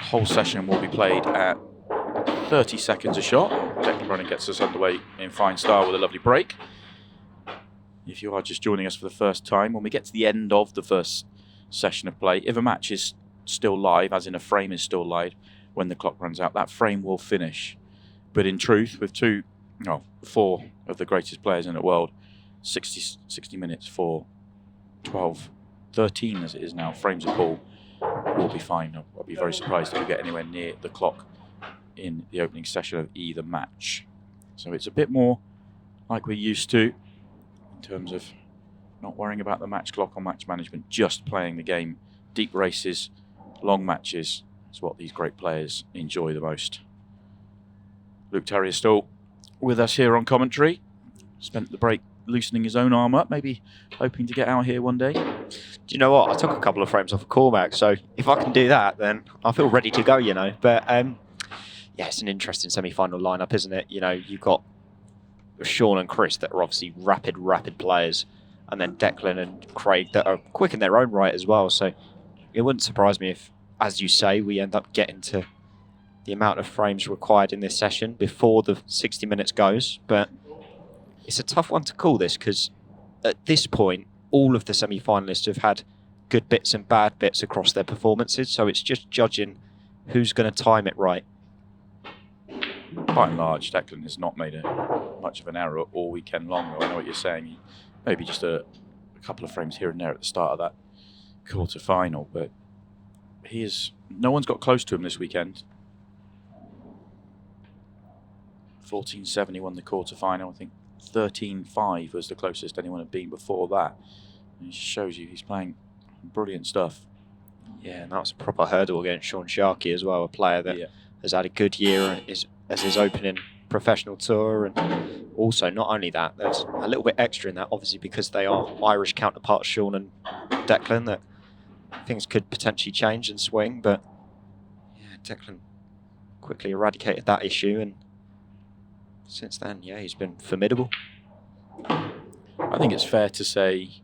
whole session will be played at 30 seconds a shot. Declan Brennan gets us underway in fine style with a lovely break. If you are just joining us for the first time, when we get to the end of the first session of play, if a match is still live, as in a frame is still live, when the clock runs out, that frame will finish. But in truth, with four of the greatest players in the world, 60 minutes for 12, 13 as it is now, frames a ball, will be fine. I'll be very surprised if we get anywhere near the clock in the opening session of either match. So it's a bit more like we're used to in terms of not worrying about the match clock or match management, just playing the game. Deep races, long matches is what these great players enjoy the most. Luke Terry is still with us here on commentary. Spent the break loosening his own arm up, maybe hoping to get out here one day. Do you know what? I took a couple of frames off of Cormac, so if I can do that, then I feel ready to go, you know. But yeah, it's an interesting semi-final lineup, isn't it? You know, you've got Shaun and Chris that are obviously rapid players, and then Declan and Craig that are quick in their own right as well. So it wouldn't surprise me if, as you say, we end up getting to the amount of frames required in this session before the 60 minutes goes. But it's a tough one to call this, because at this point, all of the semi-finalists have had good bits and bad bits across their performances. So it's just judging who's going to time it right. By and large, Declan has not made much of an error all weekend long, though. I know what you're saying. Maybe just a couple of frames here and there at the start of that quarter-final, but no one's got close to him this weekend. 14-7 he won the quarter-final. I think 13-5 was the closest anyone had been before that. And it just shows you he's playing brilliant stuff. Yeah, and that was a proper hurdle against Shaun Sharkey as well, a player that has had a good year as his opening professional tour. And also, not only that, there's a little bit extra in that, obviously, because they are Irish counterparts, Shaun and Declan, that things could potentially change and swing. But yeah, Declan quickly eradicated that issue, and since then, yeah, he's been formidable. I think it's fair to say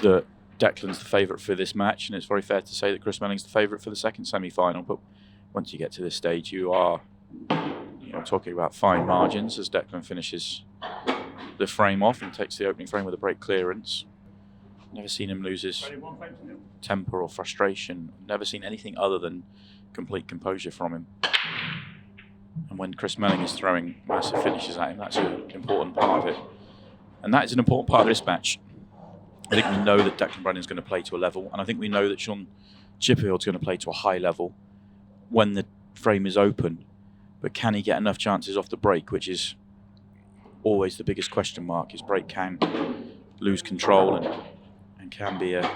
that Declan's the favourite for this match, and it's very fair to say that Chris Melling's the favourite for the second semi-final. But once you get to this stage, you are talking about fine margins as Declan finishes the frame off and takes the opening frame with a break clearance. Never seen him lose his temper or frustration. Never seen anything other than complete composure from him. And when Chris Melling is throwing massive finishes at him, that's an important part of it. And that is an important part of this match. I think we know that Declan Brennan is going to play to a level, and I think we know that Shaun Chipperfield is going to play to a high level when the frame is open. But can he get enough chances off the break, which is always the biggest question mark. His break can lose control and can be a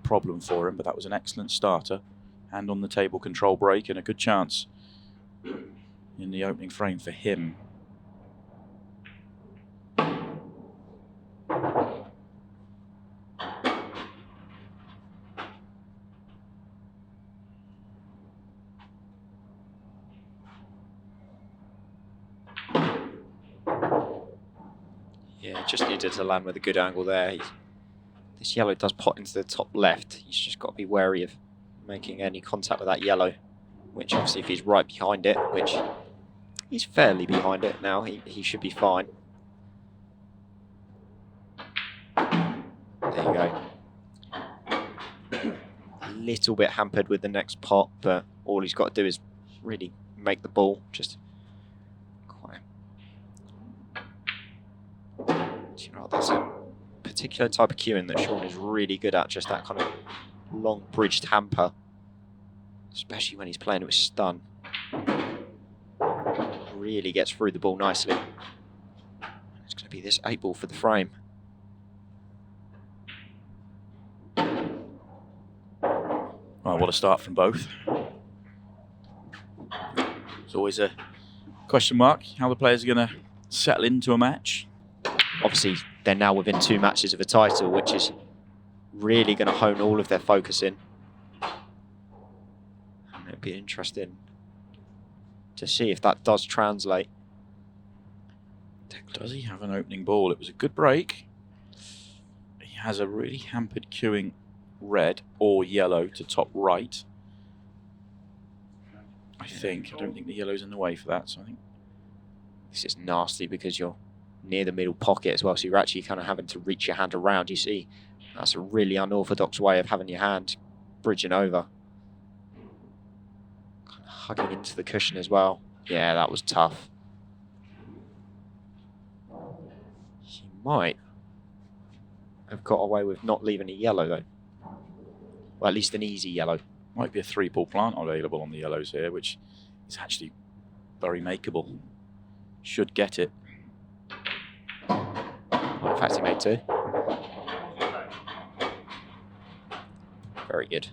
problem for him, but that was an excellent starter. Hand on the table control break and a good chance in the opening frame for him. Yeah, just needed to land with a good angle there. This yellow does pot into the top left. He's just got to be wary of making any contact with that yellow, which obviously if he's right behind it, which he's fairly behind it now, he should be fine. There you go. A little bit hampered with the next pot, but all he's got to do is really make the ball just quite... Do you know what, there's a particular type of cueing that Shaun is really good at, just that kind of long bridged hamper, especially when he's playing it with stun. Really gets through the ball nicely. It's going to be this 8-ball for the frame. Well, what a start from both. It's always a question mark how the players are going to settle into a match. Obviously, they're now within 2 matches of a title, which is really going to hone all of their focus in. And it'll be interesting to see if that does translate. Does he have an opening ball? It was a good break. He has a really hampered cueing red or yellow to top right. I think. I don't think the yellow's in the way for that, so I think... This is nasty because you're near the middle pocket as well, so you're actually kind of having to reach your hand around. You see, that's a really unorthodox way of having your hand bridging over. Kind of hugging into the cushion as well. Yeah, that was tough. He might have got away with not leaving a yellow, though. Well, at least an easy yellow. Might be a 3-ball plant available on the yellows here, which is actually very makeable. Should get it. In fact, he made 2. Very good.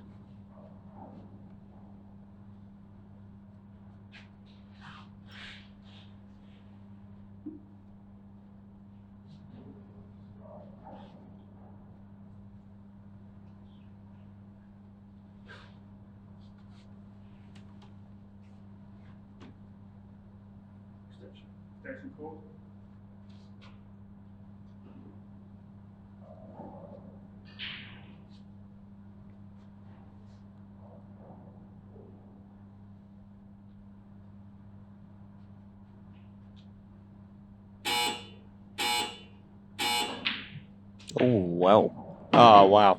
Oh, well. Oh, wow.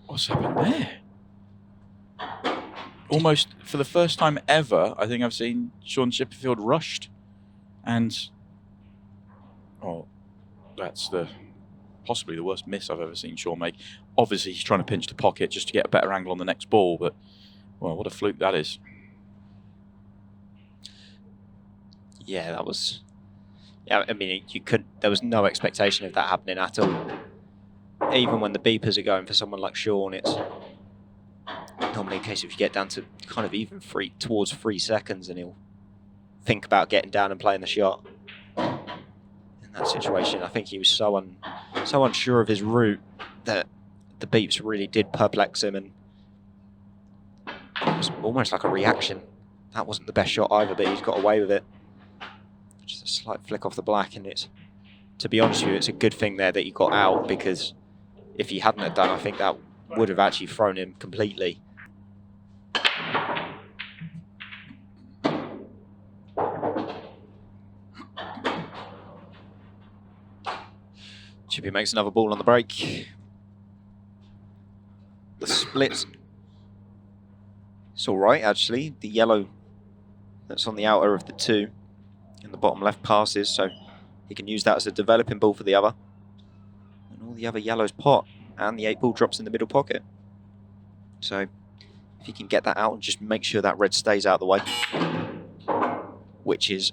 What's happened there? Almost for the first time ever, I think I've seen Shaun Chipperfield rushed. And, oh, that's possibly the worst miss I've ever seen Shaun make. Obviously, he's trying to pinch the pocket just to get a better angle on the next ball, but, well, what a fluke that is. Yeah, that was... Yeah, I mean, there was no expectation of that happening at all. Even when the beepers are going for someone like Shaun, it's normally a case of you get down to kind of even towards 3 seconds and he'll think about getting down and playing the shot. In that situation, I think he was so unsure of his route that the beeps really did perplex him, and it was almost like a reaction. That wasn't the best shot either, but he's got away with it. Just a slight flick off the black, and it's, to be honest with you, it's a good thing there that he got out, because if he hadn't have done, I think that would have actually thrown him completely. Chippy makes another ball on the break. The splits. It's all right, actually. The yellow that's on the outer of the 2 in the bottom left passes, so he can use that as a developing ball for the other. And all the other yellows pot, and the 8-ball drops in the middle pocket. So if he can get that out and just make sure that red stays out of the way, which is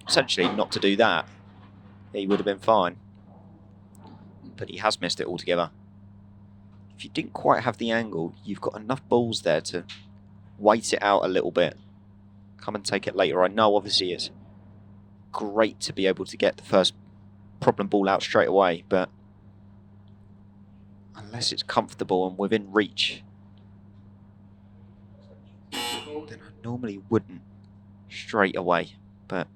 essentially not to do that, he would have been fine. But he has missed it altogether. If you didn't quite have the angle, you've got enough balls there to wait it out a little bit. Come and take it later. I know obviously it's great to be able to get the first problem ball out straight away, but unless it's comfortable and within reach, then I normally wouldn't straight away. But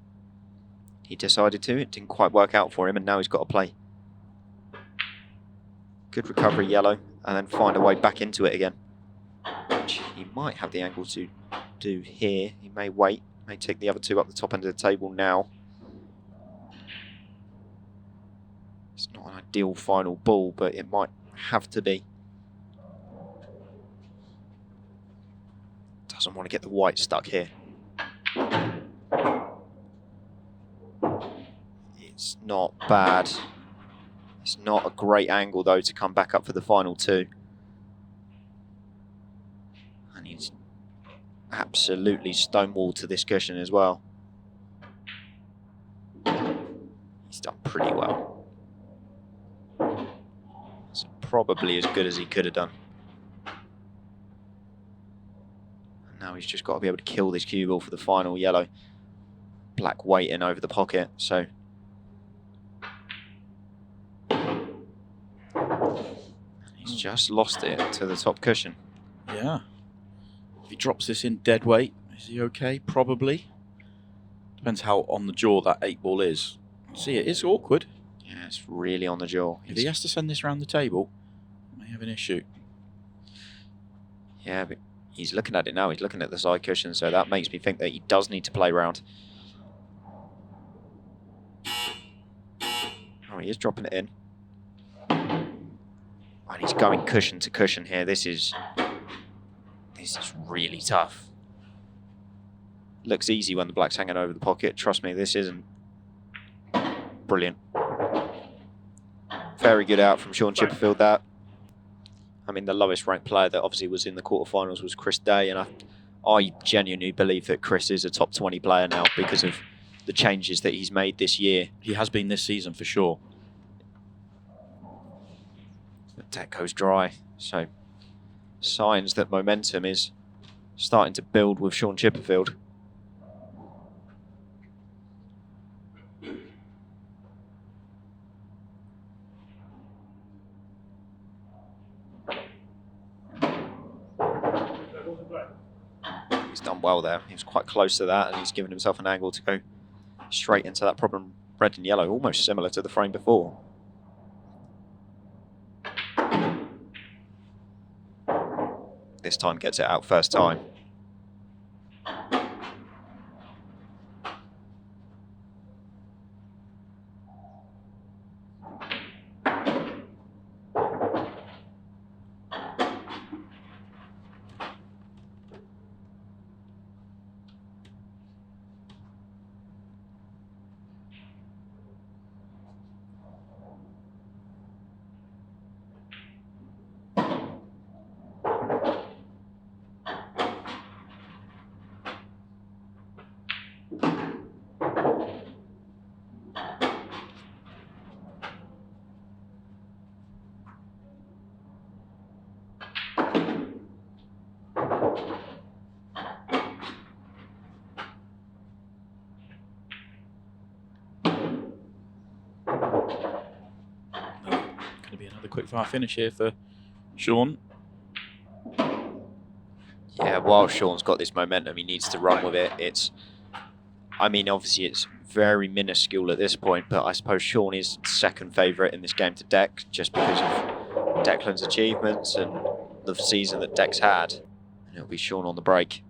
he decided to. It didn't quite work out for him, and now he's got to play. Good recovery, yellow, and then find a way back into it again, which he might have the angle to do here. He may wait, may take the other 2 up the top end of the table now. It's not an ideal final ball, but it might have to be. Doesn't want to get the white stuck here. It's not bad. It's not a great angle, though, to come back up for the final 2. And he's absolutely stonewalled to this cushion as well. He's done pretty well. It's probably as good as he could have done. And now he's just got to be able to kill this cue ball for the final yellow. Black waiting over the pocket, so... He's just lost it to the top cushion. Yeah. If he drops this in dead weight, is he okay? Probably. Depends how on the jaw that 8-ball is. See, it is awkward. Yeah, it's really on the jaw. If he has to send this round the table, he may have an issue. Yeah, but He's looking at it now. He's looking at the side cushion, so that makes me think that he does need to play round. Oh, he is dropping it in. And he's going cushion to cushion here. This is really tough. Looks easy when the black's hanging over the pocket. Trust me, this isn't. Brilliant. Very good out from Shaun Chipperfield, that. I mean, the lowest ranked player that obviously was in the quarterfinals was Chris Day, and I genuinely believe that Chris is a top 20 player now because of the changes that he's made this year. He has been this season for sure. The deck goes dry, so signs that momentum is starting to build with Shaun Chipperfield. He's done well there. He was quite close to that, and he's given himself an angle to go straight into that problem red and yellow, almost similar to the frame before. This time gets it out first time. Quick fire finish here for Shaun. Yeah, while Shaun's got this momentum, he needs to run with it. I mean, obviously it's very minuscule at this point, but I suppose Shaun is second favourite in this game to Deck just because of Declan's achievements and the season that Deck's had. And it'll be Shaun on the break.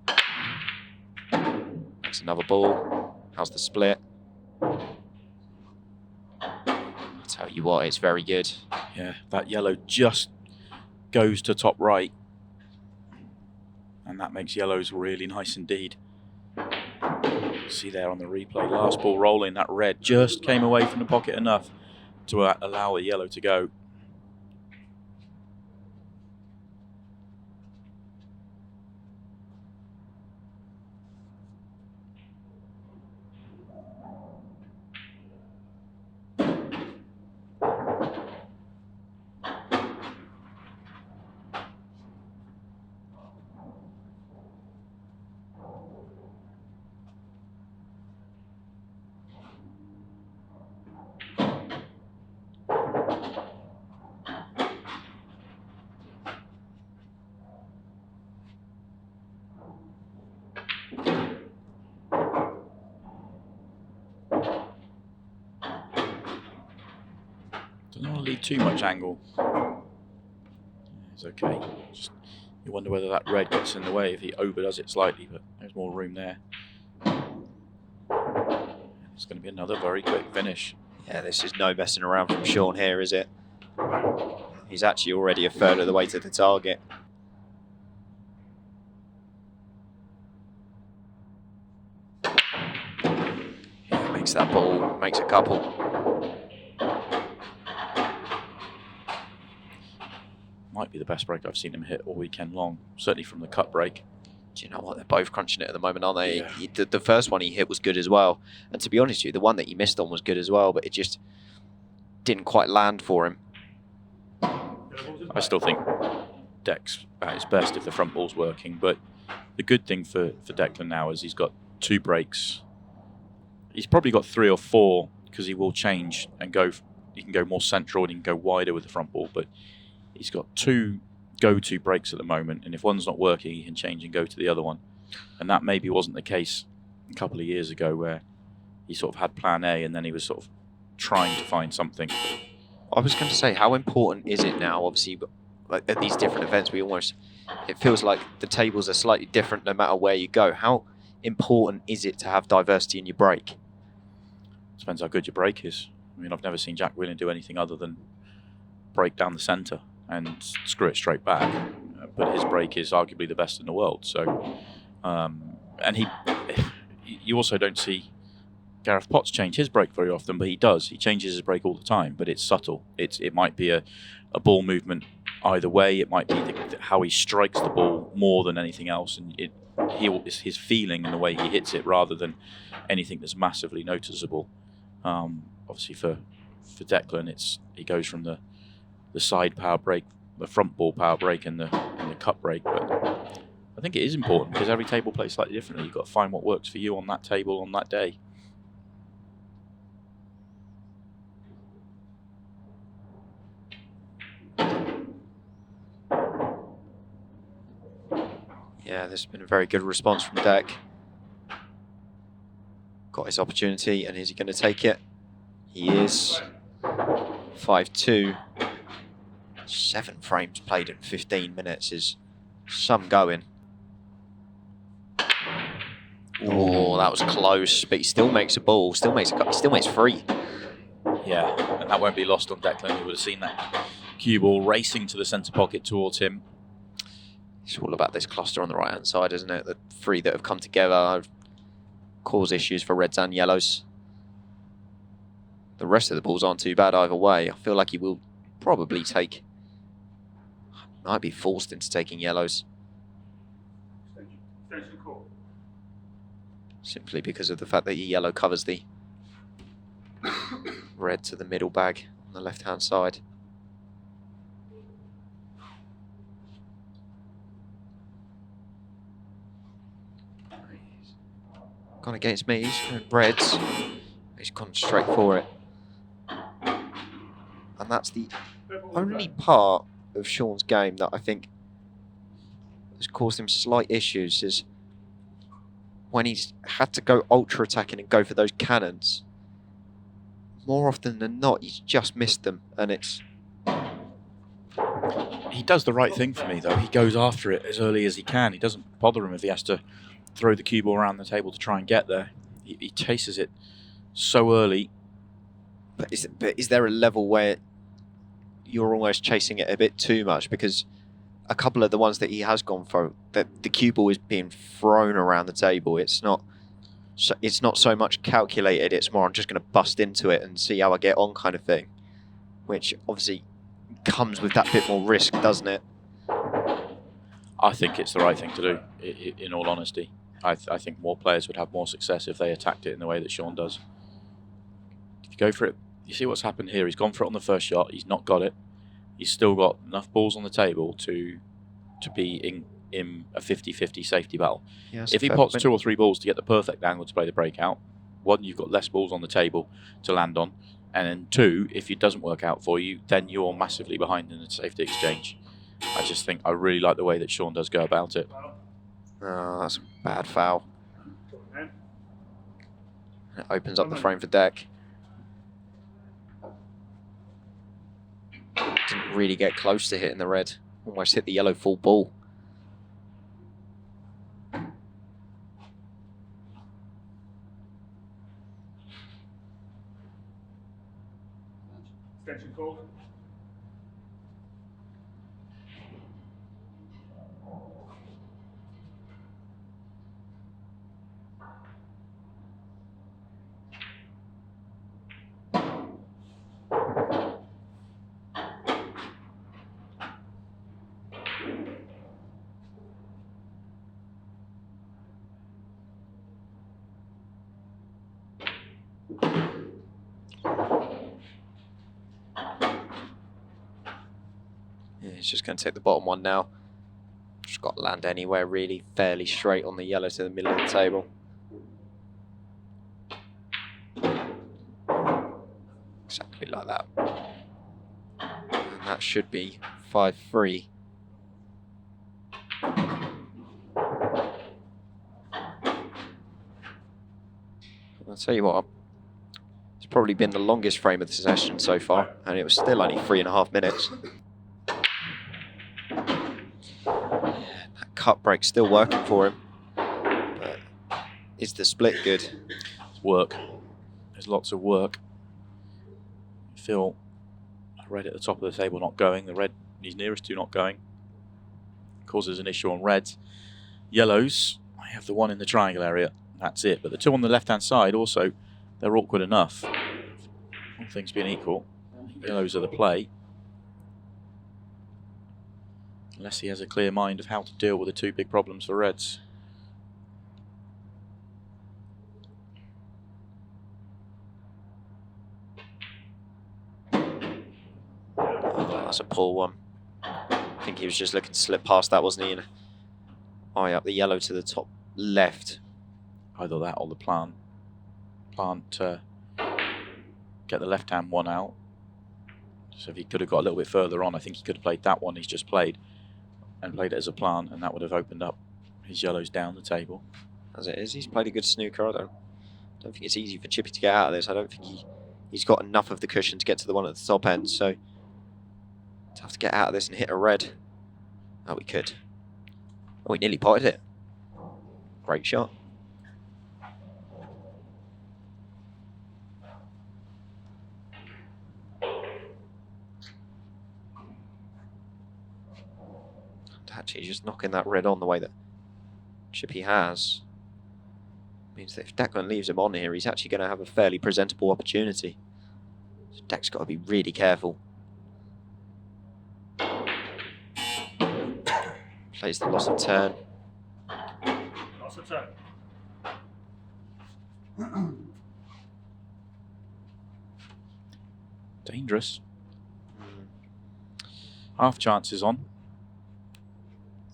That's another ball. How's the split? Tell you what, it's very good. Yeah, that yellow just goes to top right, and that makes yellows really nice indeed. See there on the replay, last ball rolling, that red just came away from the pocket enough to allow a yellow to go. Don't want to leave too much angle. It's okay. Just, you wonder whether that red gets in the way if he overdoes it slightly, but there's more room there. It's going to be another very quick finish. Yeah, this is no messing around from Shaun here, is it? He's actually already a third of the way to the target. Yeah, makes that ball, makes a couple. Might be the best break I've seen him hit all weekend long, certainly from the cut break. Do you know what? They're both crunching it at the moment, aren't they? Yeah. The first one he hit was good as well. And to be honest with you, the one that he missed on was good as well, but it just didn't quite land for him. I still think Deck's at his best if the front ball's working, but the good thing for Declan now is he's got 2 breaks. He's probably got 3 or 4 because he will change and go. He can go more central and he can go wider with the front ball, but he's got 2 go-to breaks at the moment, and if one's not working, he can change and go to the other one. And that maybe wasn't the case a couple of years ago, where he sort of had plan A and then he was sort of trying to find something. I was going to say, how important is it now, obviously, like at these different events, it feels like the tables are slightly different no matter where you go. How important is it to have diversity in your break? Depends how good your break is. I mean, I've never seen Jack Whelan do anything other than break down the centre and screw it straight back. But his break is arguably the best in the world. So, and you also don't see Gareth Potts change his break very often, but he does. He changes his break all the time, but it's subtle. It might be a ball movement either way. It might be how he strikes the ball more than anything else, and it's his feeling and the way he hits it rather than anything that's massively noticeable. Obviously, for Declan, he goes from the side power break, the front ball power break, and the cut break. But I think it is important because every table plays slightly differently. You've got to find what works for you on that table on that day. Yeah, there's been a very good response from Deck. Got his opportunity, and is he going to take it? He is. 5-2. 7 frames played in 15 minutes is some going. Oh, that was close, but he still makes a ball, still makes 3. Yeah, and that won't be lost on Declan. You would have seen that cue ball racing to the centre pocket towards him. It's all about this cluster on the right-hand side, isn't it? The 3 that have come together have caused issues for reds and yellows. The rest of the balls aren't too bad either way. I feel like he will probably might be forced into taking yellows. Simply because of the fact that yellow covers the red to the middle bag on the left-hand side. Gone against me, he's going reds. He's gone straight for it. And that's the only part of Shaun's game that I think has caused him slight issues, is when he's had to go ultra attacking and go for those cannons. More often than not, he's just missed them, and he does the right thing for me, though. He goes after it as early as he can. He doesn't bother him if he has to throw the cue ball around the table to try and get there. He chases it so early. But is there a level where you're almost chasing it a bit too much? Because a couple of the ones that he has gone for, the cue ball is being thrown around the table. It's not so much calculated. It's more, I'm just going to bust into it and see how I get on kind of thing, which obviously comes with that bit more risk, doesn't it? I think it's the right thing to do, in all honesty. I think more players would have more success if they attacked it in the way that Shaun does. If you go for it, you see what's happened here. He's gone for it on the first shot. He's not got it. He's still got enough balls on the table to be in a 50-50 safety battle. Yeah, if he pots 2 or 3 balls to get the perfect angle to play the breakout, 1, you've got less balls on the table to land on, and then 2, if it doesn't work out for you, then you're massively behind in the safety exchange. I really like the way that Shaun does go about it. Oh, that's a bad foul. It opens up the frame for Deck. Didn't really get close to hitting the red. Almost hit the yellow full ball. Extension called. He's just going to take the bottom one now. Just got to land anywhere really fairly straight on the yellow to the middle of the table. Exactly like that. And that should be 5-3. I'll tell you what, it's probably been the longest frame of the session so far, and it was still only 3.5 minutes. cut break still working for him. But is the split good? It's work. There's lots of work. Feel red at the top of the table not going. The red he's nearest to not going. Causes an issue on reds. Yellows, I have the one in the triangle area. That's it. But the two on the left-hand side also, they're awkward enough. All things being equal, yellows are the play. Unless he has a clear mind of how to deal with the two big problems for reds. Oh, that's a poor one. I think he was just looking to slip past that, wasn't he? And eye up the yellow to the top left. Either that or the plant. Get the left-hand one out. So if he could have got a little bit further on, I think he could have played that one he's just played and played it as a plant, and that would have opened up his yellows down the table. As it is, he's played a good snooker. I don't think it's easy for Chippy to get out of this. I don't think he's got enough of the cushion to get to the one at the top end, so to have to get out of this and hit a red. Oh, we could. Oh, we nearly potted it. Great shot. Actually, just knocking that red on the way that Chippy has means that if Declan leaves him on here, he's actually going to have a fairly presentable opportunity. So Dec's got to be really careful. Plays the loss of turn. Loss of turn. Dangerous. Half chances on.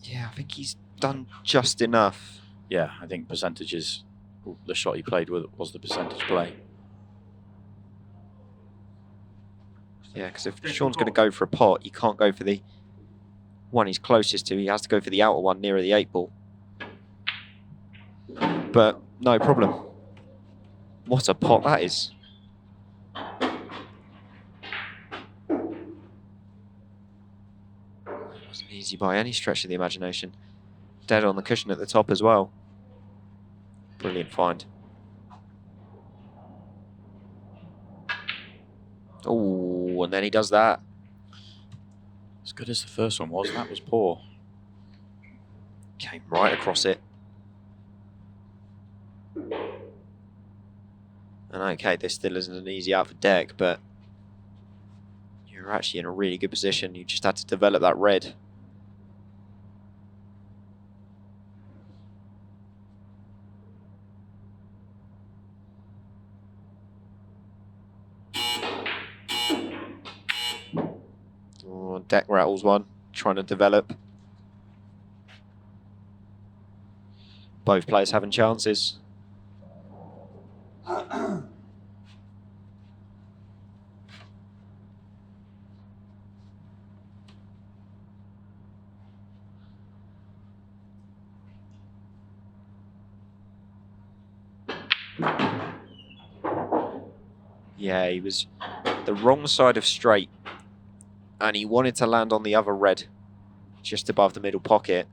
Yeah, I think he's done just enough. Yeah, I think percentages, the shot he played with was the percentage play. Yeah, because if Shaun's going to go for a pot, he can't go for the one he's closest to. He has to go for the outer one nearer the 8 ball. But no problem. What a pot that is. Wasn't easy by any stretch of the imagination. Dead on the cushion at the top as well. Brilliant find. Oh, and then he does that. As good as the first one was, that was poor. Came right across it. And okay, this still isn't an easy out for Dec, but you're actually in a really good position. You just had to develop that red. Oh, Dec rattles one, trying to develop. Both players having chances. Yeah, he was the wrong side of straight, and he wanted to land on the other red, just above the middle pocket.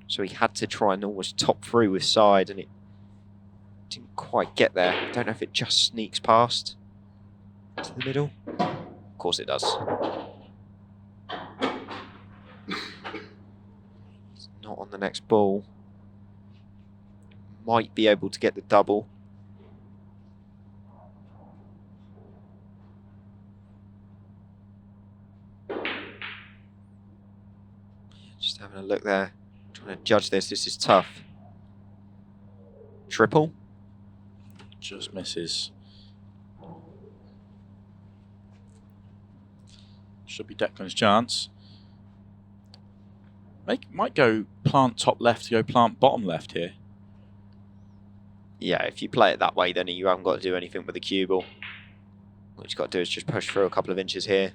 So he had to try and almost top through with side, and it didn't quite get there. I don't know if it just sneaks past to the middle. Of course it does. He's not on the next ball. Might be able to get the double. Just having a look there. Trying to judge this. This is tough. Triple. Just misses. Should be Declan's chance. Might go plant top left to go plant bottom left here. Yeah, if you play it that way, then you haven't got to do anything with the cue ball. What you've got to do is just push through a couple of inches here,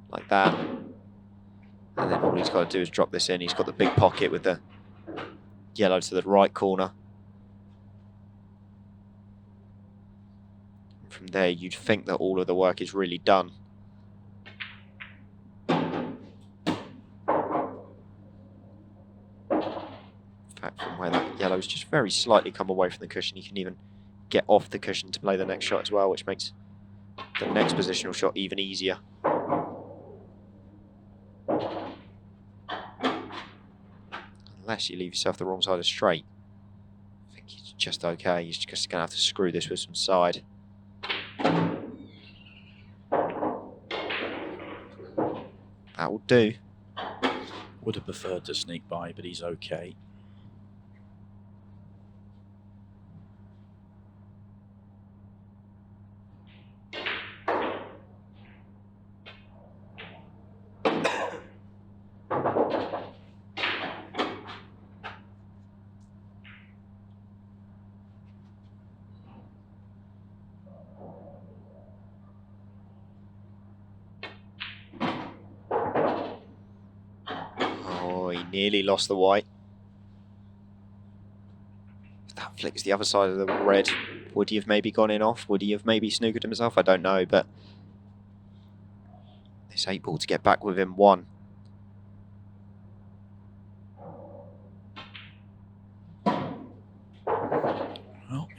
like that. And then all he's got to do is drop this in. He's got the big pocket with the yellow to the right corner. And from there, you'd think that all of the work is really done. back from where that yellow's just very slightly come away from the cushion. You can even get off the cushion to play the next shot as well, which makes the next positional shot even easier. Unless you leave yourself the wrong side of straight. I think it's just okay. You're just going to have to screw this with some side. That will do. Would have preferred to sneak by, but he's okay. Nearly lost the white. If that flicks the other side of the red, would he have maybe gone in off? Would he have maybe snookered himself? I don't know, but this 8-ball to get back within 1. Well,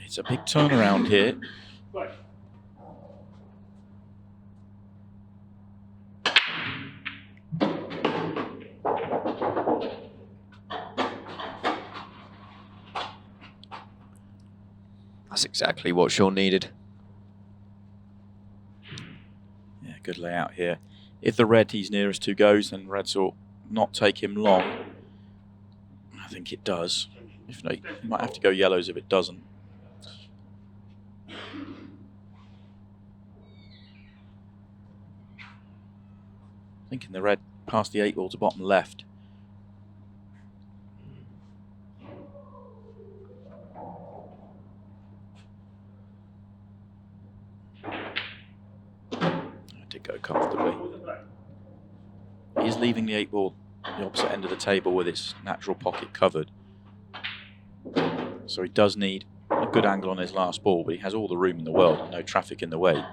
it's a big turnaround here. Right. That's exactly what Shaun needed. Yeah, good layout here. If the red he's nearest to goes, then reds will not take him long. I think it does. If not, you might have to go yellows if it doesn't. Thinking the red past the 8-ball to bottom left. Did go comfortably. He is leaving the 8-ball the opposite end of the table with its natural pocket covered. So he does need a good angle on his last ball, but he has all the room in the world and no traffic in the way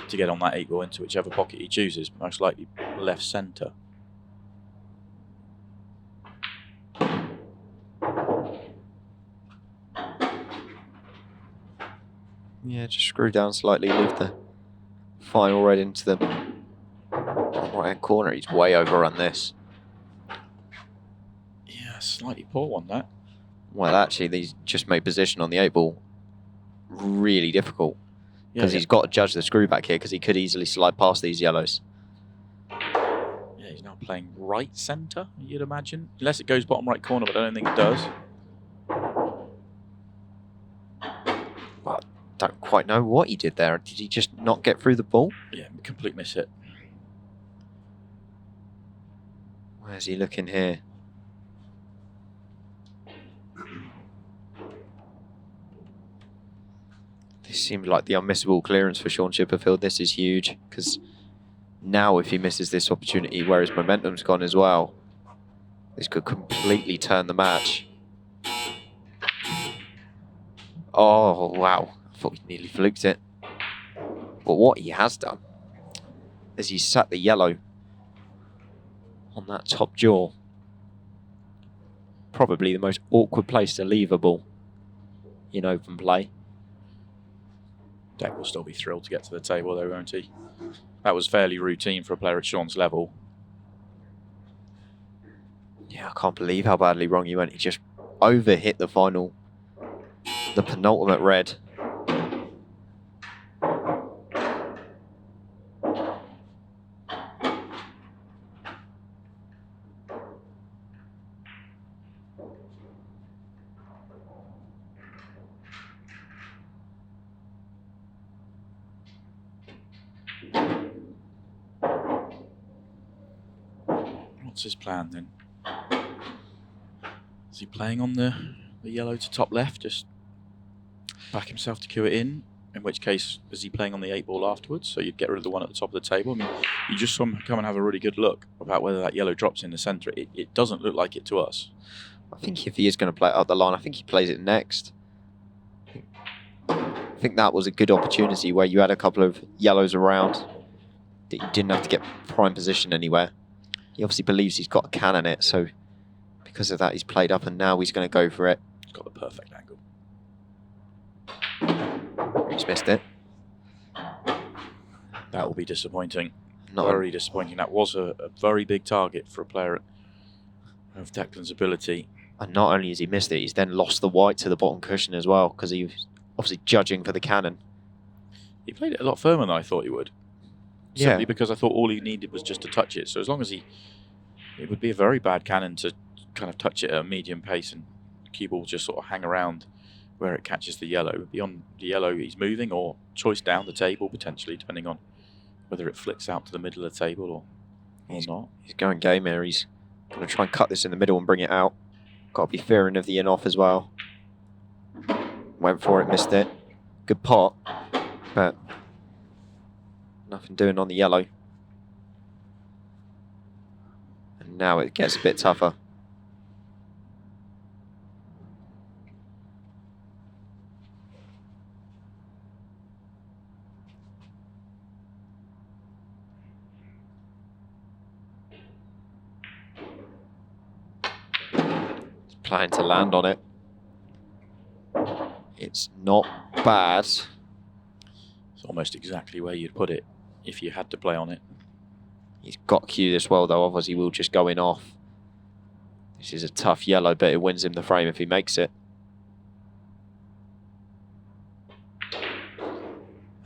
to get on that 8-ball into whichever pocket he chooses, most likely left centre. Yeah, just screw down slightly, leave the final red into the right hand corner. He's way overrun this. Yeah, slightly poor one, that. Well, actually, these just made position on the 8-ball really difficult because he's got to judge the screw back here because he could easily slide past these yellows. Yeah, he's now playing right centre, you'd imagine. Unless it goes bottom right corner, but I don't think it does. Well, don't quite know what he did there. Did he just not get through the ball? Yeah, complete miss hit. Where's he looking here? This seemed like the unmissable clearance for Shaun Chipperfield. This is huge because now if he misses this opportunity where his momentum's gone as well, this could completely turn the match. Oh, wow. I thought he nearly fluked it. But what he has done is he's sat the yellow on that top jaw. Probably the most awkward place to leave a ball in open play. Deck will still be thrilled to get to the table though, won't he? That was fairly routine for a player at Shaun's level. Yeah, I can't believe how badly wrong he went. He just overhit the penultimate red. What's his plan then? Is he playing on the yellow to top left, just back himself to cue it in which case is he playing on the 8-ball afterwards, so you'd get rid of the one at the top of the table? I mean, you just come and have a really good look about whether that yellow drops in the centre. It doesn't look like it to us. I think if he is going to play it up the line, I think he plays it next. I think that was a good opportunity where you had a couple of yellows around that you didn't have to get prime position anywhere. He obviously believes he's got a can in it, so Because of that, he's played up and now he's going to go for it. He's got the perfect angle. He's missed it. That will be disappointing. Not Very disappointing. That was a very big target for a player of Declan's ability. And not only has he missed it, he's then lost the white to the bottom cushion as well, because he was obviously judging for the cannon. He played it a lot firmer than I thought he would. Yeah. Simply because I thought all he needed was just to touch it. So as long as it would be a very bad cannon to kind of touch it at a medium pace and the cue ball just sort of hang around where it catches the yellow. Beyond the yellow, he's moving or choice down the table potentially, depending on whether it flicks out to the middle of the table or not. He's going game here. He's going to try and cut this in the middle and bring it out. Got to be fearing of the in-off as well. Went for it, missed it. Good pot, but nothing doing on the yellow. And now it gets a bit tougher. Planning to land on it. It's not bad. It's almost exactly where you'd put it if you had to play on it. He's got cue this well though, otherwise he will just go in off. This is a tough yellow, but it wins him the frame if he makes it.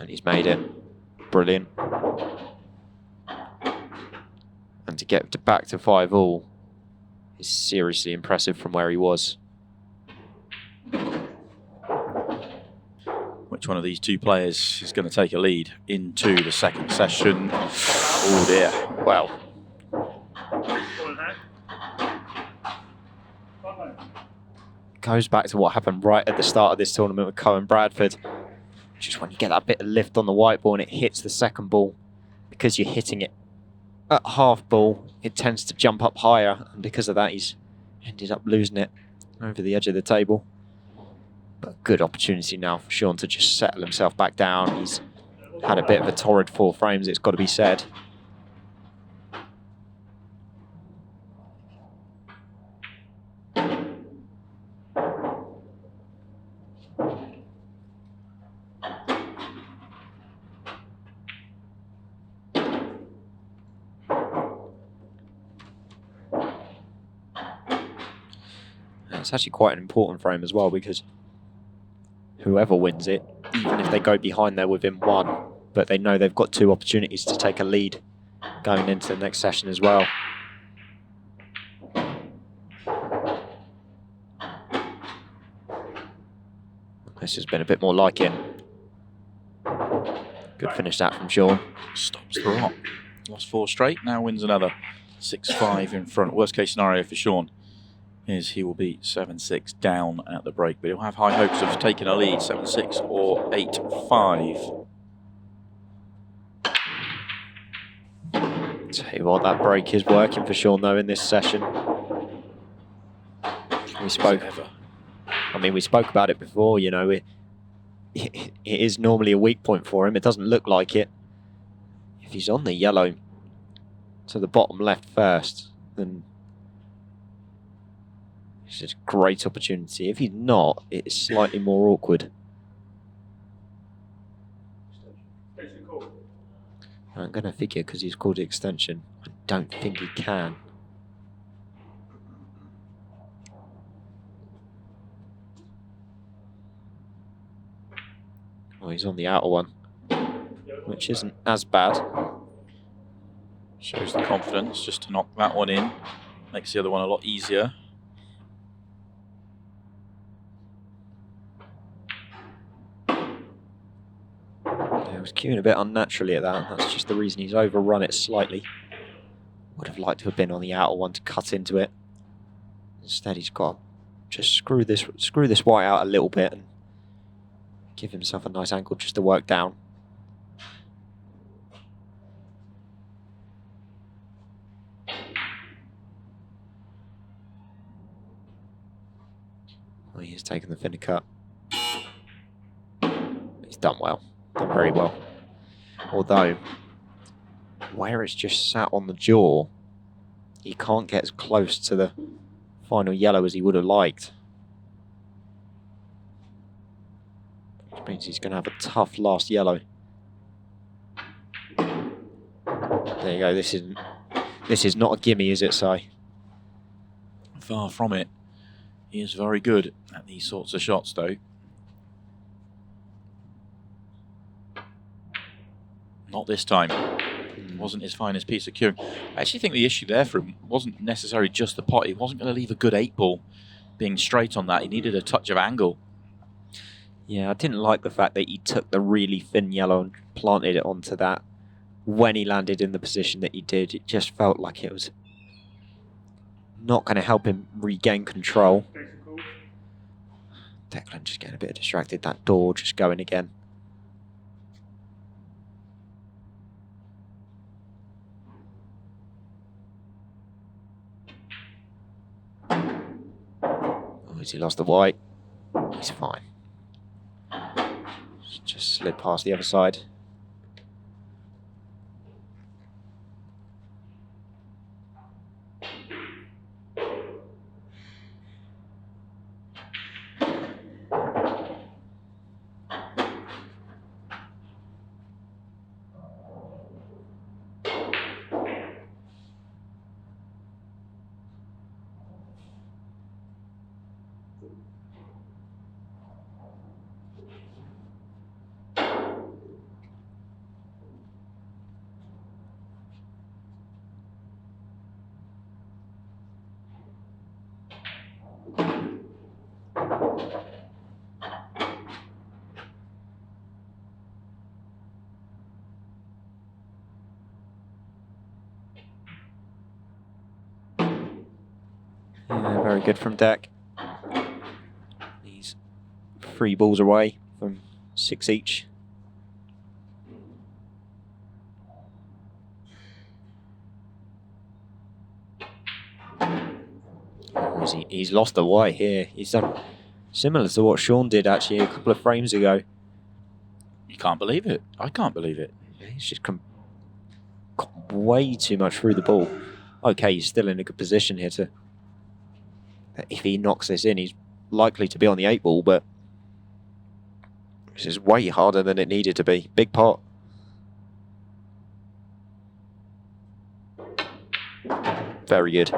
And he's made it. Brilliant. And to get back to 5-all is seriously impressive from where he was. Which one of these two players is going to take a lead into the second session? Oh dear. Well, goes back to what happened right at the start of this tournament with Cohen Bradford. Just when you get that bit of lift on the white ball and it hits the second ball, because you're hitting it at half ball, it tends to jump up higher, and because of that he's ended up losing it over the edge of the table. But good opportunity now for Shaun to just settle himself back down. He's had a bit of a torrid 4 frames, it's got to be said. It's actually quite an important frame as well, because whoever wins it, even if they go behind there within 1, but they know they've got 2 opportunities to take a lead going into the next session as well. This has been a bit more like it. Good finish that from Shaun. Stops the rock. Lost 4 straight, now wins another. 6-5 in front. Worst case scenario for Shaun is he will be 7-6 down at the break, but he'll have high hopes of taking a lead, 7-6 or 8-5. Tell you what, that break is working for Shaun though in this session. We spoke about it before, you know, it is normally a weak point for him. It doesn't look like it. If he's on the yellow to the bottom left first, then it's a great opportunity. If he's not, it's slightly more awkward. I'm going to figure, because he's called extension, I don't think he can. Oh, he's on the outer one, which isn't as bad. Shows the confidence just to knock that one in. Makes the other one a lot easier. He was queuing a bit unnaturally at that. That's just the reason he's overrun it slightly. Would have liked to have been on the outer one to cut into it. Instead, he's got to just screw this white out a little bit and give himself a nice angle just to work down. Well, he has taken the thinner cut. He's done well. Done very well. Although, where it's just sat on the jaw, he can't get as close to the final yellow as he would have liked. Which means he's going to have a tough last yellow. There you go. This is not a gimme, is it, Si? Far from it. He is very good at these sorts of shots, though. Not this time. Wasn't his finest piece of cueing. I actually think the issue there for him wasn't necessarily just the pot. He wasn't going to leave a good 8-ball being straight on that. He needed a touch of angle. Yeah, I didn't like the fact that he took the really thin yellow and planted it onto that. When he landed in the position that he did, it just felt like it was not going to help him regain control. Declan just getting a bit distracted. That door just going again. Oh, has he lost the white? He's fine. Just slid past the other side. Yeah, very good from Deck. He's 3 balls away from 6 each. Oh, he's lost the white here. He's done similar to what Shaun did actually a couple of frames ago. You can't believe it. I can't believe it. He's just got way too much through the ball. Okay, he's still in a good position here to... If he knocks this in, he's likely to be on the 8-ball, but this is way harder than it needed to be. Big pot. Very good.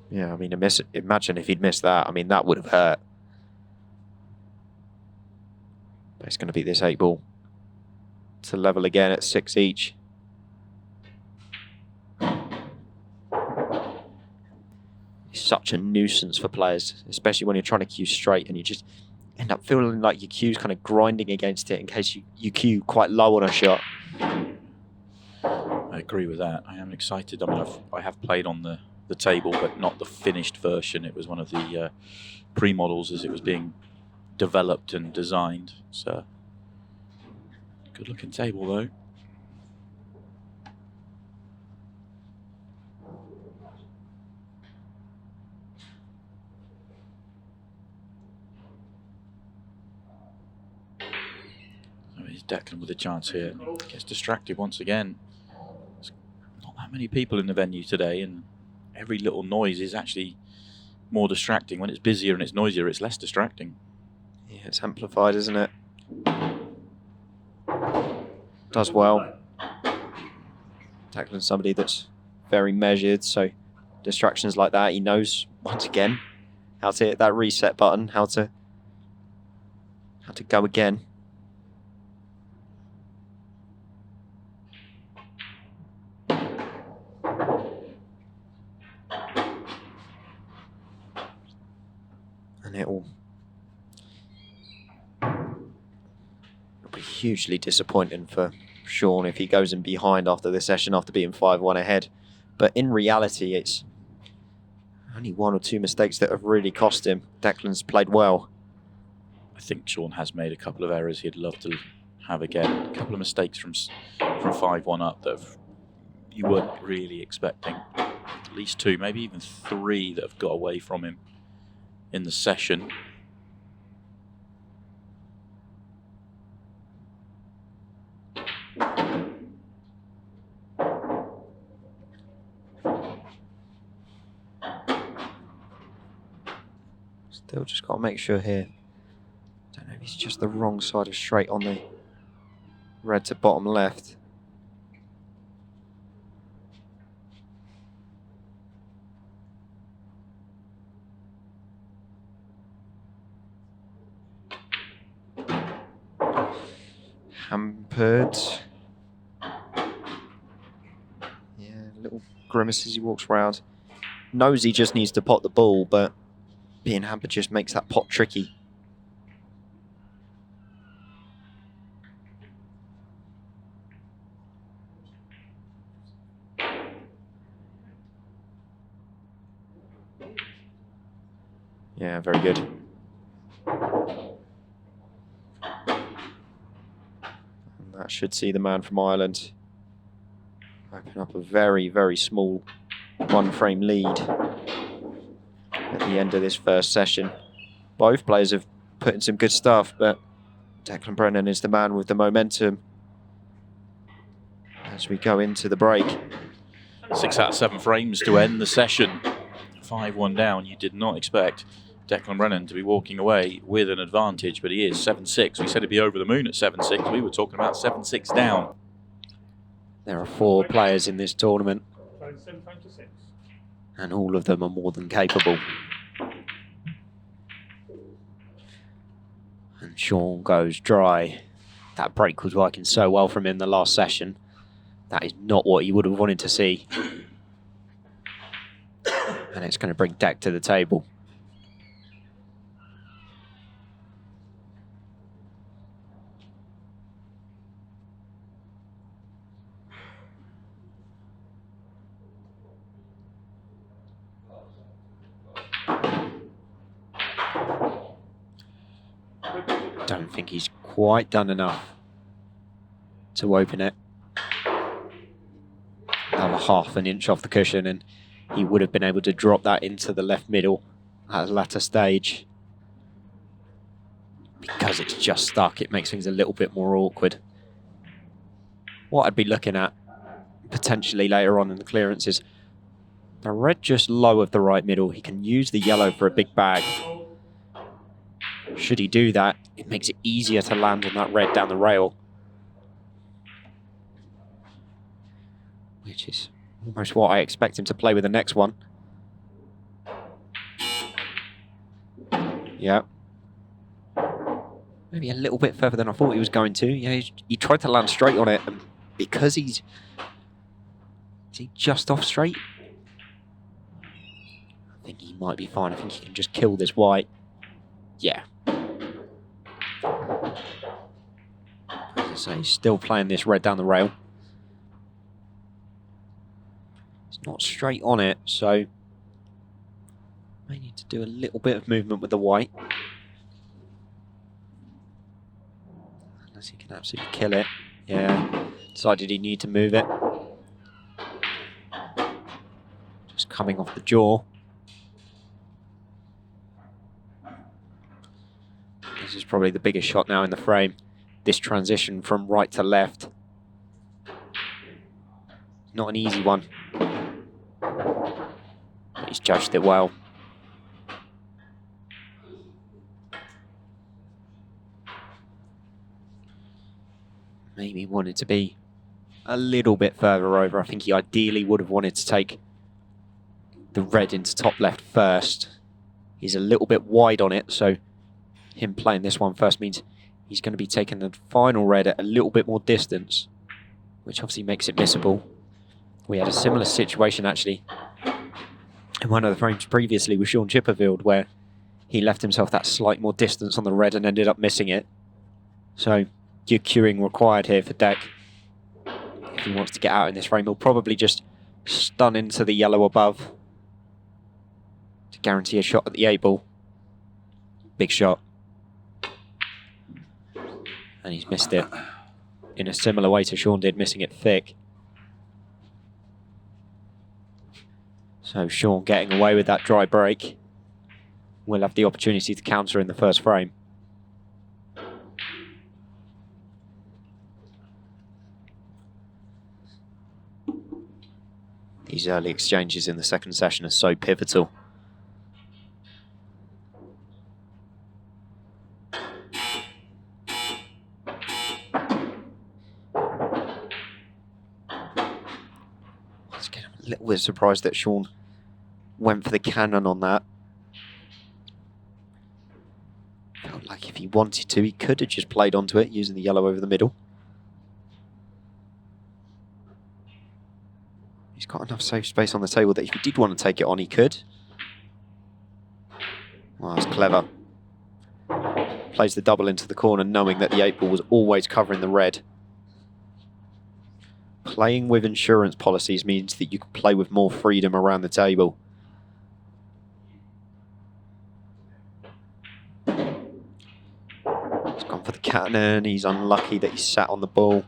Yeah, I mean, imagine if he'd missed that. I mean, that would have hurt. But it's going to be this 8-ball to level again at 6 each. It's such a nuisance for players, especially when you're trying to cue straight and you just end up feeling like your cue's kind of grinding against it in case you cue quite low on a shot. I agree with that. I am excited. I mean, I have played on the table, but not the finished version. It was one of the pre-models as it was being developed and designed. So, good looking table though. He's Declan with a chance here. Gets distracted once again. There's not that many people in the venue today, and every little noise is actually more distracting. When it's busier and it's noisier, it's less distracting. Yeah, it's amplified, isn't it? Does well. Declan's somebody that's very measured, so distractions like that, he knows once again how to hit that reset button, how to go again. And it'll be hugely disappointing for Shaun if he goes in behind after this session after being 5-1 ahead. But in reality, it's only 1 or 2 mistakes that have really cost him. Declan's played well. I think Shaun has made a couple of errors he'd love to have again. A couple of mistakes from 5-1 up that you weren't really expecting. At least 2, maybe even 3 that have got away from him in the session. Still just got to make sure here. Don't know if he's just the wrong side of straight on the red to bottom left. Hampered. Yeah, little grimace as he walks round. Knows he just needs to pot the ball, but being hampered just makes that pot tricky. Yeah, very good. And that should see the man from Ireland open up a very, very small one-frame lead at the end of this first session. Both players have put in some good stuff, but Declan Brennan is the man with the momentum as we go into the break. 6 out of 7 frames to end the session. 5-1 down. You did not expect Declan Brennan to be walking away with an advantage, but he is 7-6. We said he'd be over the moon at 7-6. We were talking about 7-6 down. There are 4 players in this tournament, 7 frames to 6. and all of them are more than capable. And Shaun goes dry. That break was working so well from him the last session. That is not what you would have wanted to see. And it's going to bring Deck to the table. Don't think he's quite done enough to open it. Another half an inch off the cushion and he would have been able to drop that into the left middle at a latter stage. Because it's just stuck, it makes things a little bit more awkward. What I'd be looking at potentially later on in the clearance is the red just low of the right middle. He can use the yellow for a big bag. Should he do that, it makes it easier to land on that red down the rail. Which is almost what I expect him to play with the next one. Yeah. Maybe a little bit further than I thought he was going to. Yeah, he tried to land straight on it, and because is he just off straight? I think he might be fine. I think he can just kill this white. Yeah. As I say, he's still playing this red down the rail. It's not straight on it, so may need to do a little bit of movement with the white. Unless he can absolutely kill it. Yeah, decided he need to move it. Just coming off the jaw. This is probably the biggest shot now in the frame. This transition from right to left. Not an easy one. But he's judged it well. Maybe wanted to be a little bit further over. I think he ideally would have wanted to take the red into top left first. He's a little bit wide on it, so him playing this one first means he's going to be taking the final red at a little bit more distance, which obviously makes it missable. We had a similar situation actually in one of the frames previously with Shaun Chipperfield, where he left himself that slight more distance on the red and ended up missing it. So good queuing required here for Deck. If he wants to get out in this frame, he'll probably just stun into the yellow above to guarantee a shot at the 8-ball. Big shot. And he's missed it in a similar way to Shaun did, missing it thick. So Shaun getting away with that dry break. Will have the opportunity to counter in the first frame. These early exchanges in the second session are so pivotal. little bit surprised that Shaun went for the cannon on that. Felt like if he wanted to, he could have just played onto it using the yellow over the middle. He's got enough safe space on the table that if he did want to take it on, he could. Well, that's clever. Plays the double into the corner, knowing that the 8 ball was always covering the red. Playing with insurance policies means that you can play with more freedom around the table. He's gone for the cannon. He's unlucky that he sat on the ball.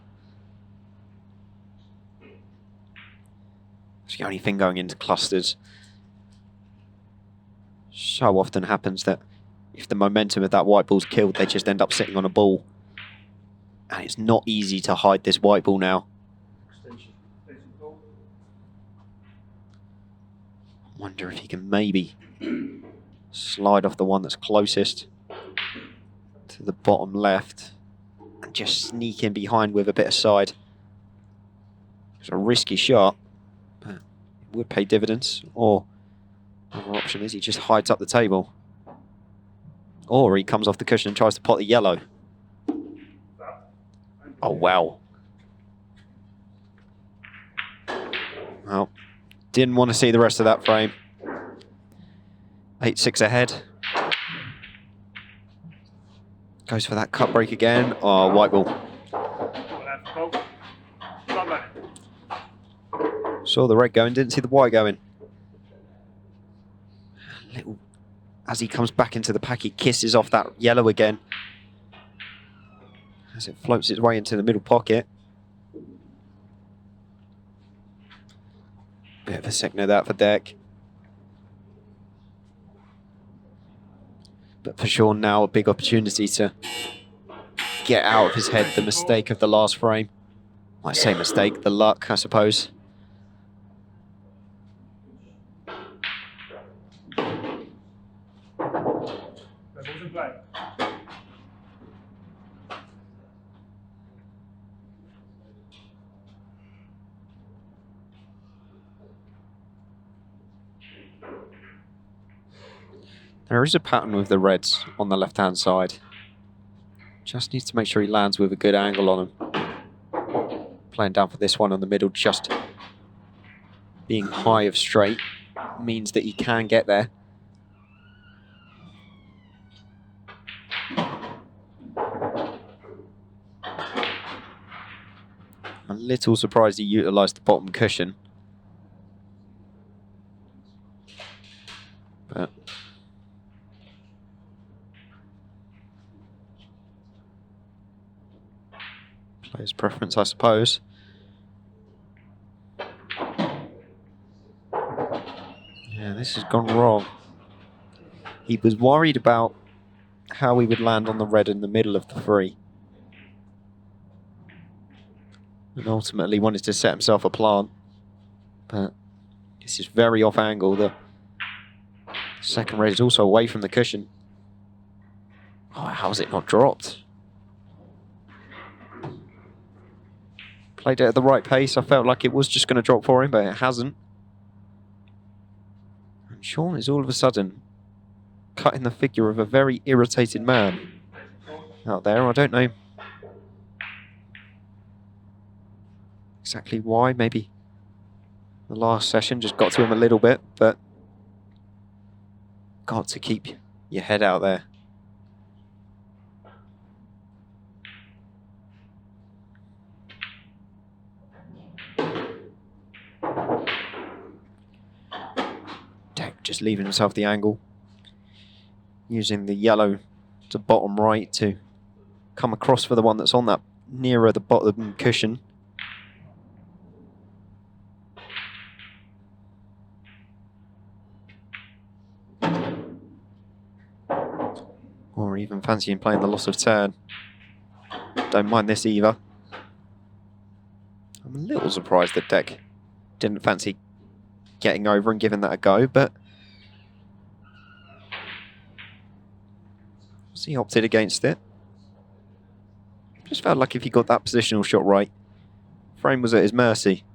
It's the only thing going into clusters. So often happens that if the momentum of that white ball's killed, they just end up sitting on a ball. And it's not easy to hide this white ball now. I wonder if he can maybe slide off the one that's closest to the bottom left and just sneak in behind with a bit of side. It's a risky shot, but it would pay dividends. Or another option is he just hides up the table. Or he comes off the cushion and tries to pot the yellow. Oh, wow. Well, didn't want to see the rest of that frame. 8-6 ahead. Goes for that cut break again. Oh, white ball. Saw the red going, didn't see the white going. Little, as he comes back into the pack, he kisses off that yellow again. As it floats its way into the middle pocket. Bit of a signal that for deck. But for Shaun now, a big opportunity to get out of his head the mistake of the last frame. I say mistake, the luck, I suppose. There is a pattern with the reds on the left-hand side. Just needs to make sure he lands with a good angle on him. Playing down for this one on the middle, just being high of straight means that he can get there. I'm a little surprised he utilised the bottom cushion. But player's preference, I suppose. Yeah, this has gone wrong. He was worried about how he would land on the red in the middle of the three. And ultimately wanted to set himself a plant. But this is very off angle. The second red is also away from the cushion. Oh, how's it not dropped? Played it at the right pace. I felt like it was just going to drop for him, but it hasn't. And Shaun is all of a sudden cutting the figure of a very irritated man out there. I don't know exactly why. Maybe the last session just got to him a little bit, but got to keep your head out there. Just leaving himself the angle, using the yellow to bottom right to come across for the one that's on that nearer the bottom cushion. Or even fancying playing the loss of turn. Don't mind this either. I'm a little surprised that deck didn't fancy getting over and giving that a go, but he opted against it. Just felt like if he got that positional shot right, frame was at his mercy.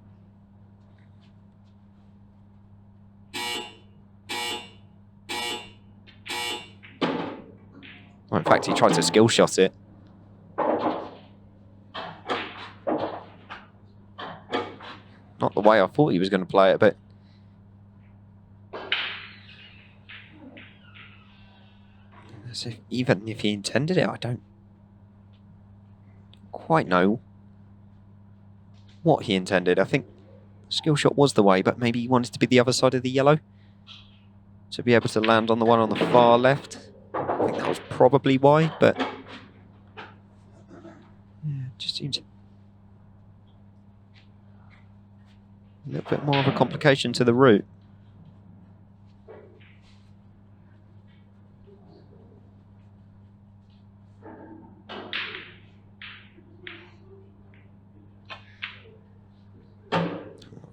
Well, in fact, he tried to skill shot it. Not the way I thought he was going to play it, but so even if he intended it, I don't quite know what he intended. I think skill shot was the way, but maybe he wanted to be the other side of the yellow to be able to land on the one on the far left. I think that was probably why, but yeah, it just seems a little bit more of a complication to the route.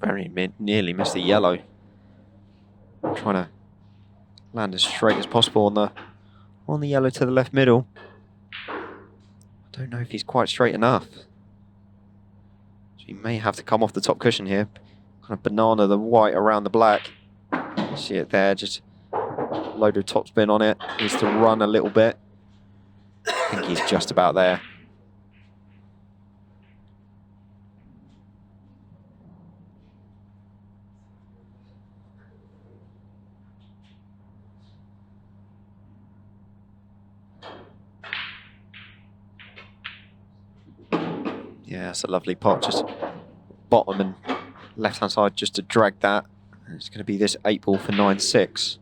Very nearly missed the yellow. Trying to land as straight as possible on the yellow to the left middle. I don't know if he's quite straight enough. So he may have to come off the top cushion here. Kind of banana the white around the black. See it there, just load of topspin on it. Needs to run a little bit. I think he's just about there. Yeah, it's a lovely pot. Just bottom and left-hand side just to drag that. And it's going to be this 8 ball for 9-6.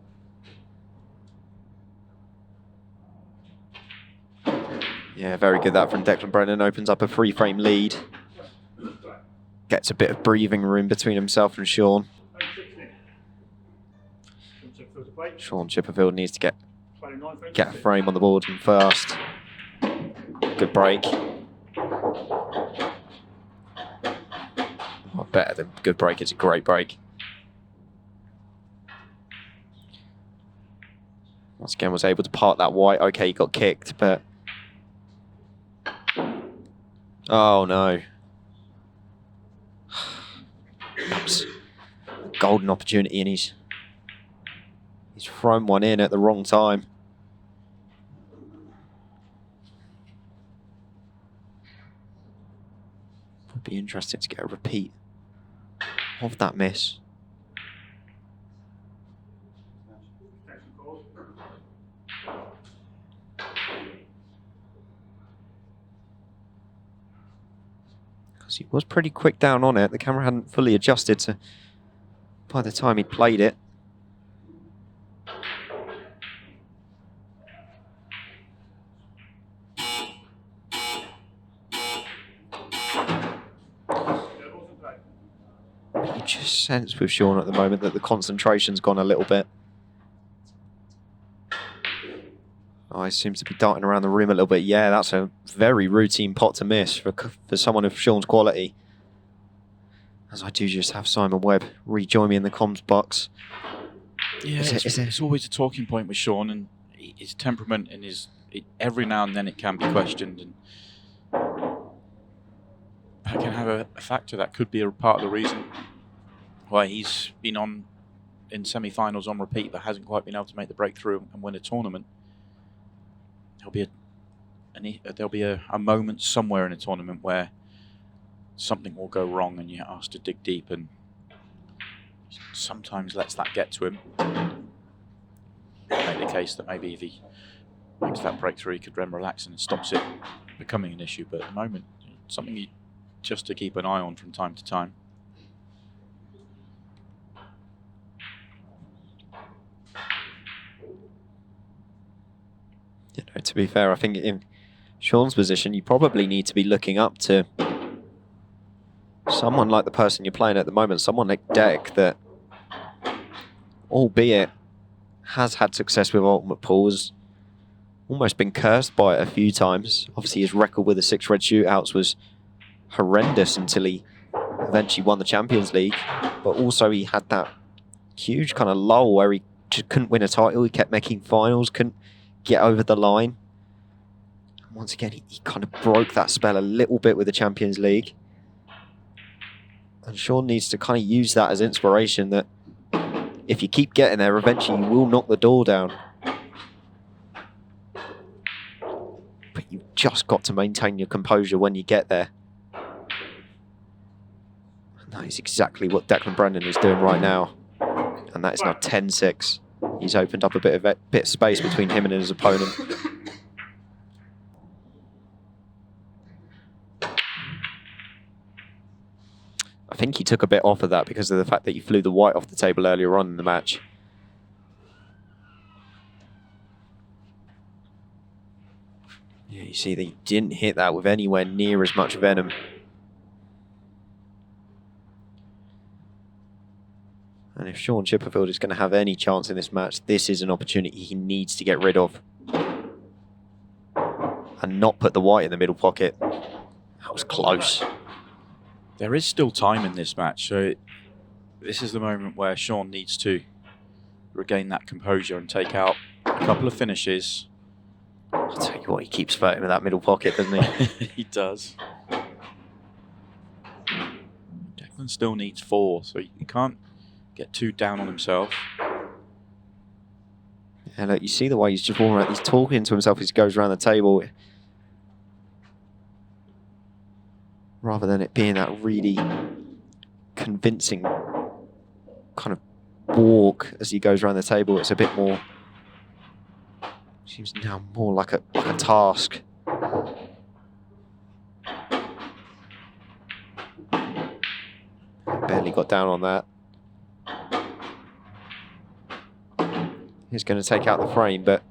Yeah, very good that from Declan. Brennan opens up a 3-frame lead. Gets a bit of breathing room between himself and Shaun. Shaun Chipperfield needs to get a frame on the board and first. Good break. Oh, better than good break, it's a great break. Once again was able to park that white. Okay, he got kicked, but oh no. That was a golden opportunity and he's thrown one in at the wrong time. Would be interesting to get a repeat of that miss. Because he was pretty quick down on it. The camera hadn't fully adjusted to by the time he played it. You just sense with Shaun at the moment that the concentration's gone a little bit. Oh, he seems to be darting around the room a little bit. Yeah, that's a very routine pot to miss for someone of Shaun's quality. As I do just have Simon Webb rejoin me in the comms box. Yeah, it's always a talking point with Shaun, and his temperament and every now and then it can be questioned, and that can have a factor. That could be a part of the reason why he's been in semi-finals on repeat but hasn't quite been able to make the breakthrough and win a tournament. There'll be a moment somewhere in a tournament where something will go wrong and you're asked to dig deep, and sometimes lets that get to him. Make the case that maybe if he makes that breakthrough he could then relax and it stops it becoming an issue, but at the moment it's something just to keep an eye on from time to time. You know, to be fair, I think in Shaun's position, you probably need to be looking up to someone like the person you're playing at the moment, someone like Deck that, albeit has had success with ultimate pool, has almost been cursed by it a few times. Obviously, his record with the 6 red shootouts was horrendous until he eventually won the Champions League. But also, he had that huge kind of lull where he just couldn't win a title. He kept making finals, couldn't get over the line. And once again, he kind of broke that spell a little bit with the Champions League. And Shaun needs to kind of use that as inspiration that if you keep getting there, eventually you will knock the door down. just got to maintain your composure when you get there. And that is exactly what Declan Brennan is doing right now. And that is now 10-6. He's opened up a bit of space between him and his opponent. I think he took a bit off of that because of the fact that he flew the white off the table earlier on in the match. Yeah, you see that he didn't hit that with anywhere near as much venom. And if Shaun Chipperfield is going to have any chance in this match, this is an opportunity he needs to get rid of. And not put the white in the middle pocket. That was close. There is still time in this match, so this is the moment where Shaun needs to regain that composure and take out a couple of finishes. I'll tell you what, he keeps flirting with that middle pocket, doesn't he? He does. Declan still needs 4, so he can't get too down on himself. And look, you see the way he's just walking around, he's talking to himself as he goes around the table. Rather than it being that really convincing kind of walk as he goes around the table, it's a bit more, seems now more like a task. Barely got down on that. He's going to take out the frame, but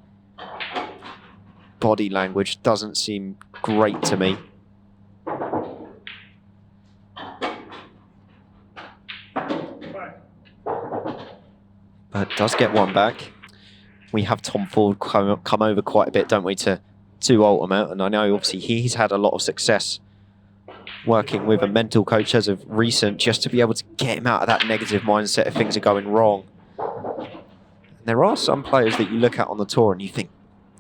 body language doesn't seem great to me. But does get one back. We have Tom Ford come over quite a bit, don't we, to Ultimate. And I know, obviously, he's had a lot of success working with a mental coach as of recent, just to be able to get him out of that negative mindset if things are going wrong. And there are some players that you look at on the tour and you think,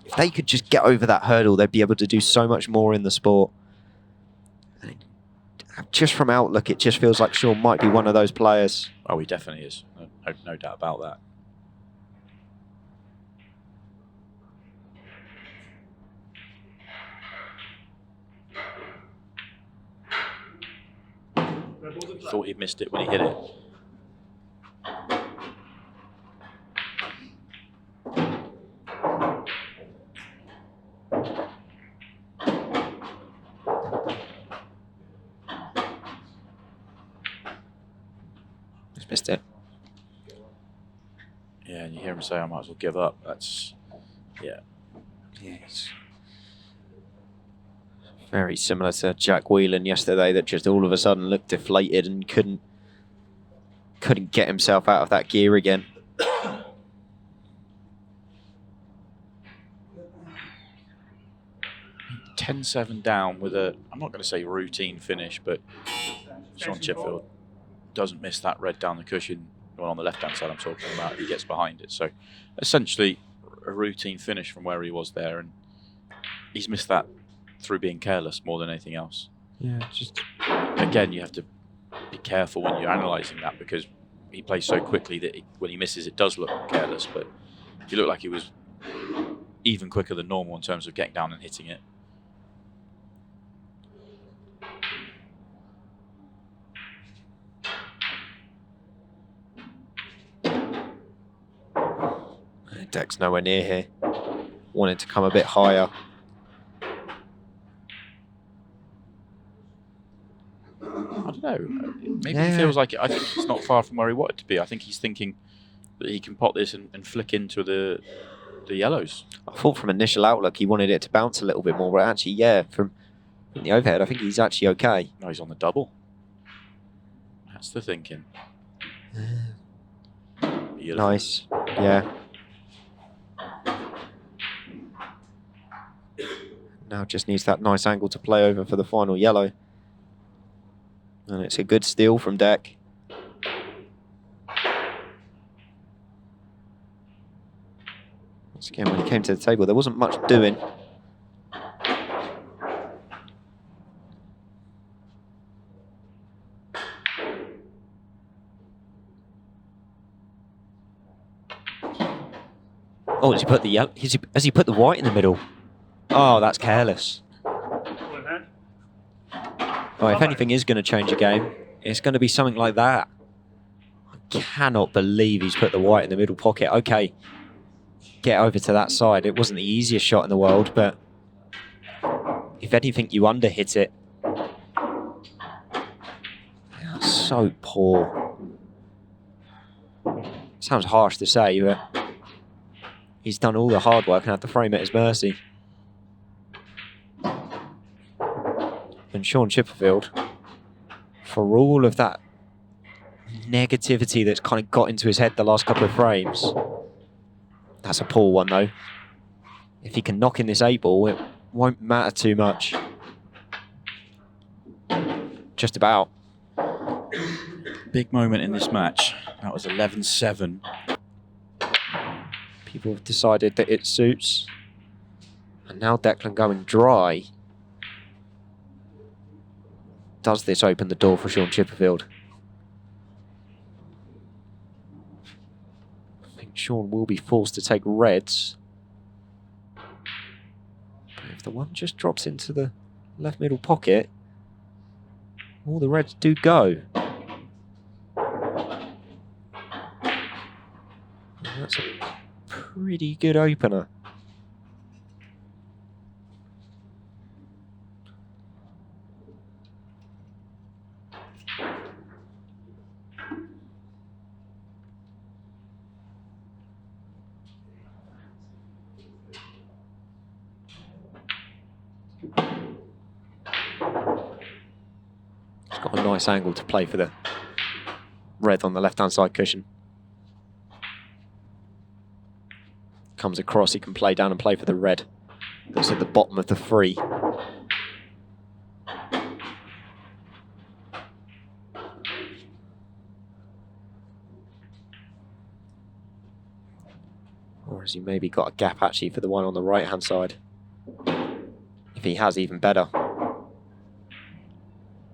if they could just get over that hurdle, they'd be able to do so much more in the sport. And just from outlook, it just feels like Shaun might be one of those players. Oh, he definitely is. No doubt about that. Thought he missed it when he hit it. Just missed it. Yeah, and you hear him say, I might as well give up. That's, yeah. Yes. Very similar to Jack Whelan yesterday, that just all of a sudden looked deflated and couldn't get himself out of that gear again. 10-7 down with a, I'm not going to say routine finish, but Shaun Chipperfield doesn't miss that red down the cushion. Well, on the left-hand side I'm talking about, he gets behind it. So essentially a routine finish from where he was there, and he's missed that through being careless more than anything else. Yeah, just again, you have to be careful when you're analysing that, because he plays so quickly that when he misses, it does look careless. But he looked like he was even quicker than normal in terms of getting down and hitting it. Deck's nowhere near here. Wanted to come a bit higher. I don't know. Maybe he feels like it. I think he's not far from where he wanted to be. I think he's thinking that he can pot this and flick into the yellows. I thought from initial outlook he wanted it to bounce a little bit more, but actually, yeah, from the overhead, I think he's actually okay. No, he's on the double. That's the thinking. Beautiful. Nice. Yeah. Now just needs that nice angle to play over for the final yellow. And it's a good steal from Deck. Once again, when he came to the table, there wasn't much doing. Oh, has he put the white in the middle? Oh, that's careless. Well, if anything is going to change a game, it's going to be something like that. I cannot believe he's put the white in the middle pocket. Okay, get over to that side. It wasn't the easiest shot in the world, but if anything, you underhit it. So poor. Sounds harsh to say, but he's done all the hard work and had the frame at his mercy. And Shaun Chipperfield, for all of that negativity that's kind of got into his head the last couple of frames, that's a poor one though. If he can knock in this 8-ball, it won't matter too much. Just about. Big moment in this match. That was 11-7. People have decided that it suits. And now Declan going dry. Does this open the door for Shaun Chipperfield? I think Shaun will be forced to take reds. But if the one just drops into the left middle pocket, all the reds do go. And that's a pretty good opener. It's got a nice angle to play for the red on the left-hand side cushion. Comes across, he can play down and play for the red. That's at the bottom of the free. Or has he maybe got a gap actually for the one on the right-hand side? If he has, even better.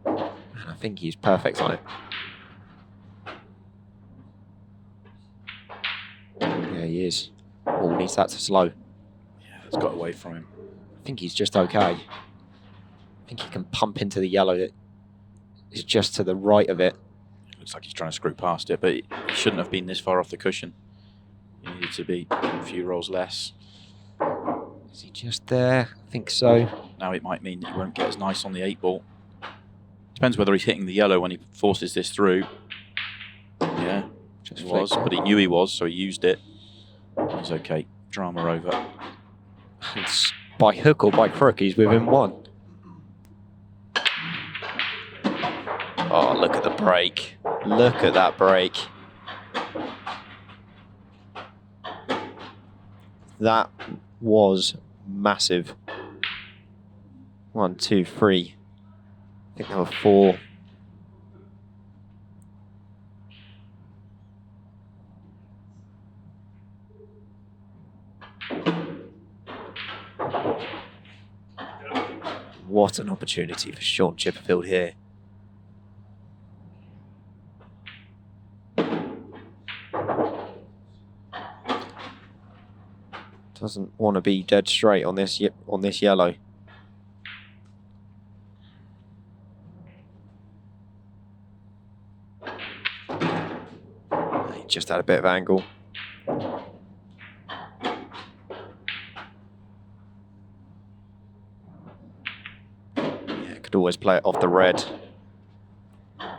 And I think he's perfect on it. Yeah, he is. Oh, needs that to slow. Yeah, it's got away from him. I think he's just okay. I think he can pump into the yellow that is just to the right of it. Looks like he's trying to screw past it, but he shouldn't have been this far off the cushion. He needed to be a few rolls less. Is he just there? I think so. Now it might mean that he won't get as nice on the 8-ball. Depends whether he's hitting the yellow when he forces this through. Yeah, Just he was, but he knew he was, so he used it. He's okay. Drama over. It's by hook or by crook, he's within one. Oh, look at the break. Look at that break. That was massive. 1, 2, 3. I think there were 4. What an opportunity for Shaun Chipperfield here. Doesn't want to be dead straight on this yellow. He just had a bit of angle. Could always play it off the red.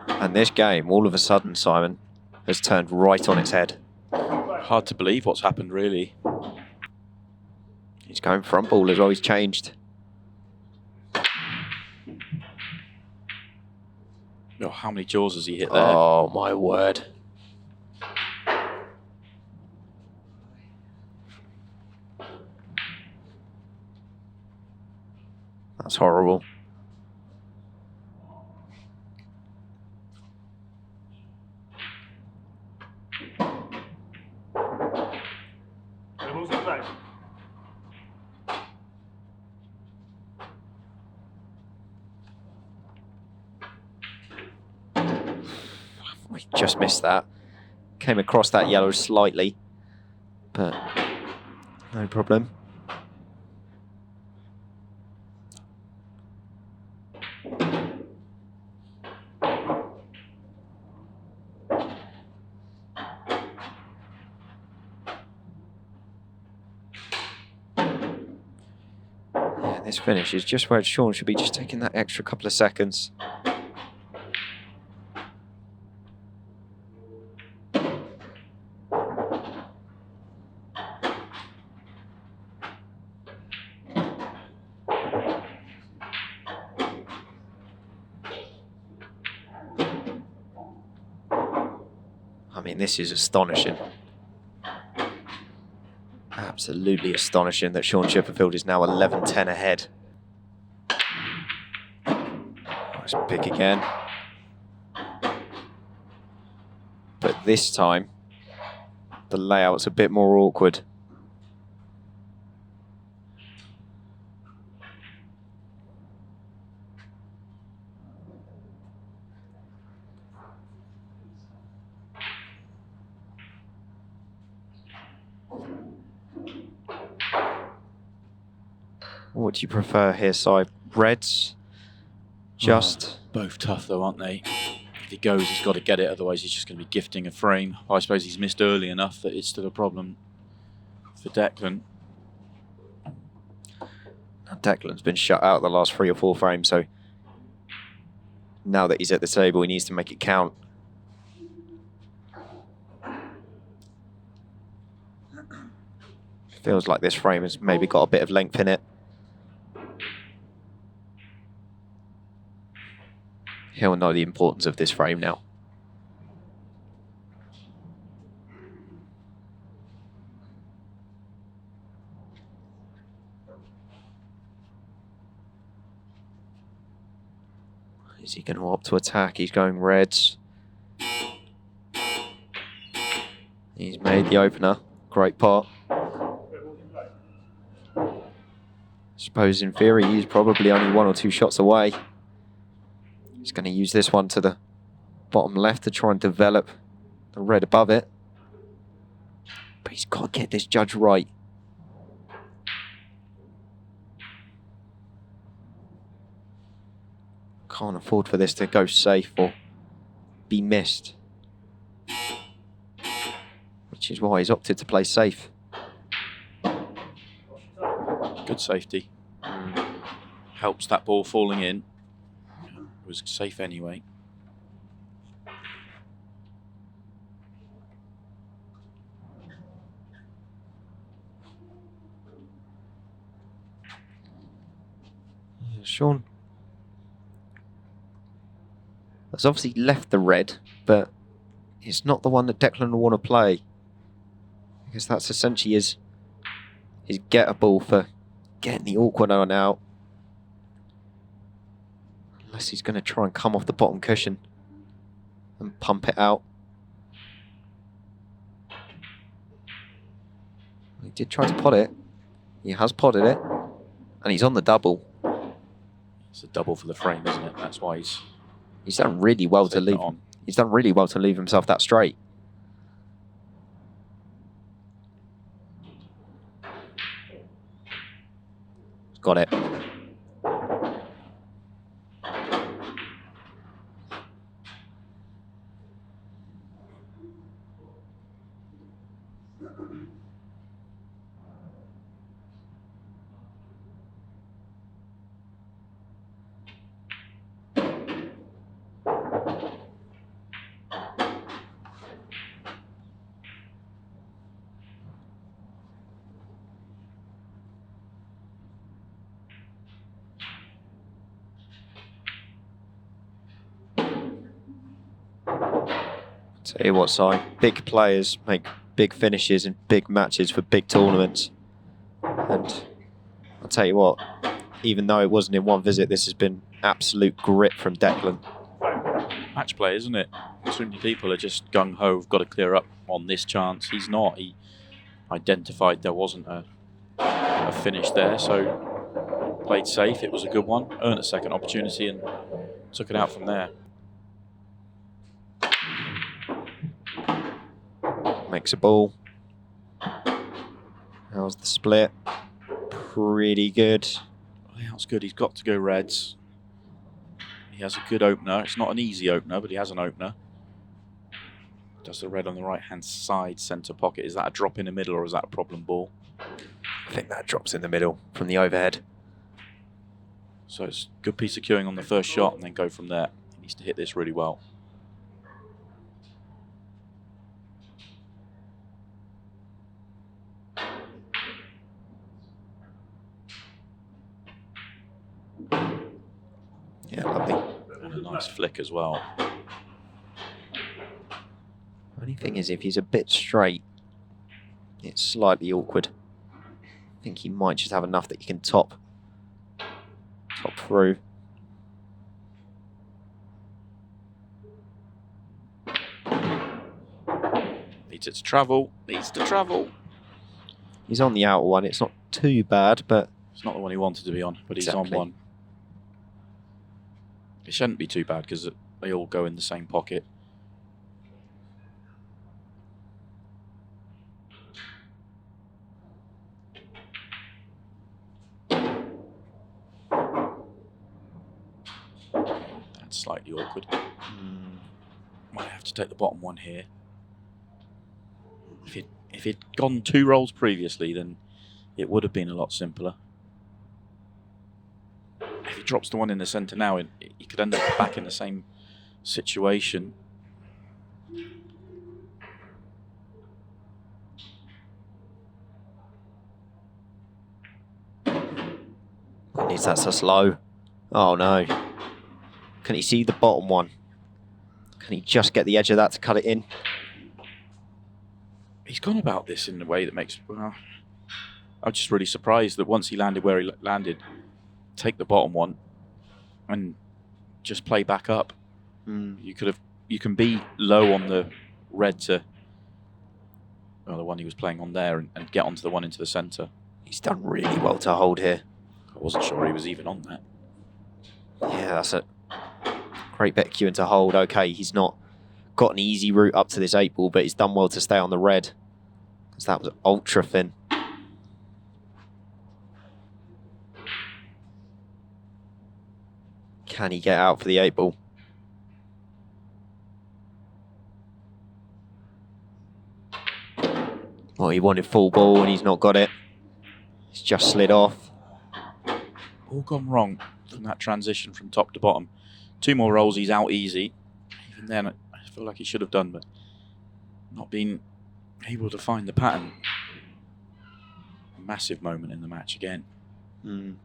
And this game, all of a sudden, Simon, has turned right on its head. Hard to believe what's happened, really. He's going front ball as well, he's changed. Oh, how many jaws has he hit there? Oh, my word. That's horrible. Who's in play? We just missed that. Came across that yellow slightly, but no problem. This finish is just where Shaun should be, just taking that extra couple of seconds. I mean, this is astonishing. Absolutely astonishing that Shaun Chipperfield is now 11-10 ahead. Nice pick again. But this time, the layout's a bit more awkward. What do you prefer here, Si? Reds? Just? Both tough though, aren't they? If he goes, he's got to get it, otherwise he's just going to be gifting a frame. I suppose he's missed early enough that it's still a problem for Declan. Declan's been shut out the last 3 or 4 frames, so now that he's at the table, he needs to make it count. Feels like this frame has maybe got a bit of length in it. He'll know the importance of this frame now. Is he going to opt to attack? He's going reds. He's made the opener. Great pot. Suppose in theory he's probably only 1 or 2 shots away. He's going to use this one to the bottom left to try and develop the red above it. But he's got to get this judge right. Can't afford for this to go safe or be missed. Which is why he's opted to play safe. Good safety. Helps that ball falling in. It was safe anyway. Shaun has obviously left the red, but it's not the one that Declan will want to play. Because that's essentially his gettable for getting the awkward one out. Unless he's going to try and come off the bottom cushion and pump it out. He did try to pot it. He has potted it. And he's on the double. It's a double for the frame, isn't it? That's why he's done really well to leave. He's done really well to leave himself that straight. Got it. Tell you what, Si, big players make big finishes in big matches for big tournaments. And I'll tell you what, even though it wasn't in one visit, this has been absolute grit from Declan. Match play, isn't it? So many people are just gung-ho, have got to clear up on this chance. He's not. He identified there wasn't a finish there, so played safe. It was a good one. Earned a second opportunity and took it out from there. Makes a ball. How's the split? Pretty good. Yeah, that's good. He's got to go reds. He has a good opener. It's not an easy opener, but he has an opener. Does the red on the right-hand side centre pocket. Is that a drop in the middle or is that a problem ball? I think that drops in the middle from the overhead. So it's a good piece of cueing on the first shot and then go from there. He needs to hit this really well. Yeah, lovely. And a nice flick as well. Only thing is, if he's a bit straight, it's slightly awkward. I think he might just have enough that he can top through. Needs it to travel. Needs to travel. He's on the outer one. It's not too bad, but It's not the one he wanted to be on, but he's Exactly. on one. It shouldn't be too bad because they all go in the same pocket. That's slightly awkward. Might have to take the bottom one here. If he'd gone 2 rolls previously, then it would have been a lot simpler. If he drops the one in the centre now, he could end up back in the same situation. at least that's so slow. Oh no. Can he see the bottom one? Can he just get the edge of that to cut it in? He's gone about this in a way that makes... Well, I'm just really surprised that once he landed where he landed, take the bottom one and just play back up. You can be low on the red to the one he was playing on there and get onto the one into the centre. He's done really well to hold here. I wasn't sure he was even on that. Yeah, that's a great bit of cueing to hold. Okay, he's not got an easy route up to this 8 ball, but he's done well to stay on the red, because that was ultra thin. Can he get out for the 8 ball? Well, he wanted full ball and he's not got it. He's just slid off. All gone wrong from that transition from top to bottom. 2 more rolls, he's out easy. Even then, I feel like he should have done, but not been able to find the pattern. A massive moment in the match again. And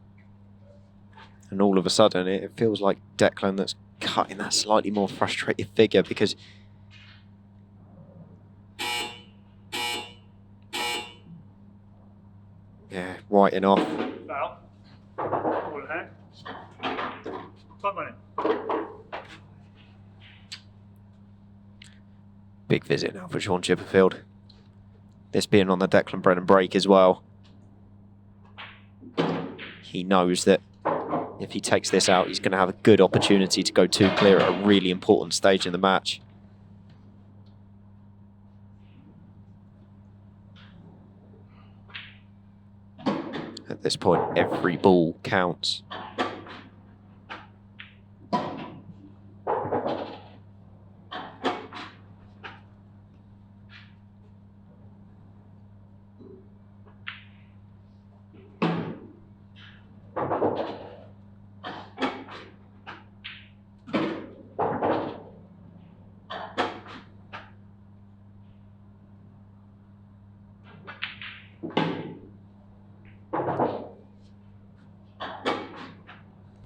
all of a sudden, it feels like Declan that's cutting that slightly more frustrated figure, because yeah, writing off. Foul. Ball in hand. Time running. Big visit now for Shaun Chipperfield. This being on the Declan Brennan break as well. He knows that if he takes this out, he's going to have a good opportunity to go 2 clear at a really important stage in the match. At this point, every ball counts.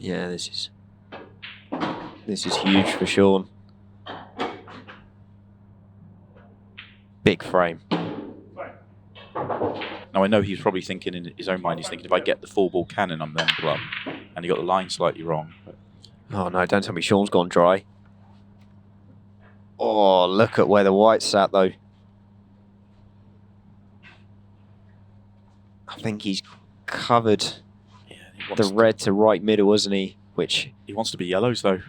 Yeah, this is huge for Shaun. Big frame. Now, I know he's probably thinking in his own mind, he's thinking, if I get the full ball cannon, I'm then glum. And he got the line slightly wrong. But Oh no, don't tell me Shaun's gone dry. Oh, look at where the white's sat though. I think he's covered yeah, the red to right middle, isn't he? Which, he wants to be yellows, though.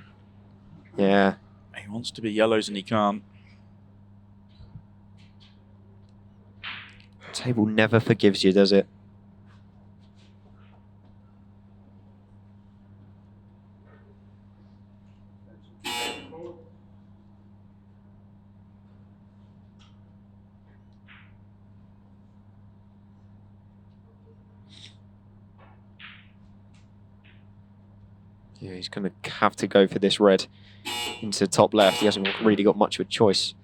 yeah. He wants to be yellows and he can't. Table never forgives you, does it? Yeah, he's going to have to go for this red into the top left. He hasn't really got much of a choice.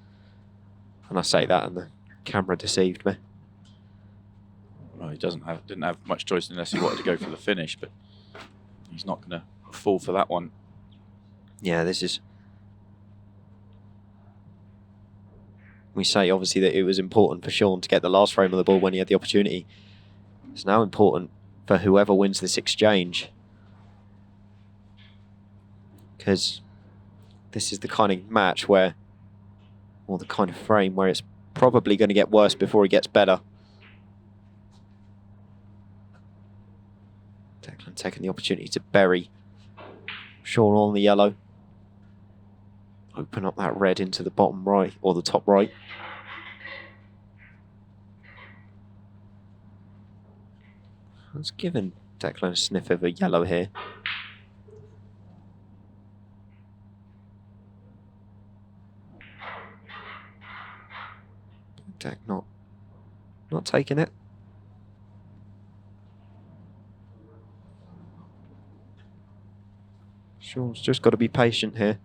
And I say that, and the camera deceived me. Well, he didn't have much choice unless he wanted to go for the finish, but he's not going to fall for that one. Yeah, this is... We say, obviously, that it was important for Shaun to get the last frame of the ball when he had the opportunity. It's now important for whoever wins this exchange. Because this is the kind of match where, or the kind of frame where it's probably going to get worse before it gets better. Declan taking the opportunity to bury Shaun on the yellow. Open up that red into the bottom right, or the top right. That's given Declan a sniff of a yellow here. Deck not taking it. Shaun's just got to be patient here.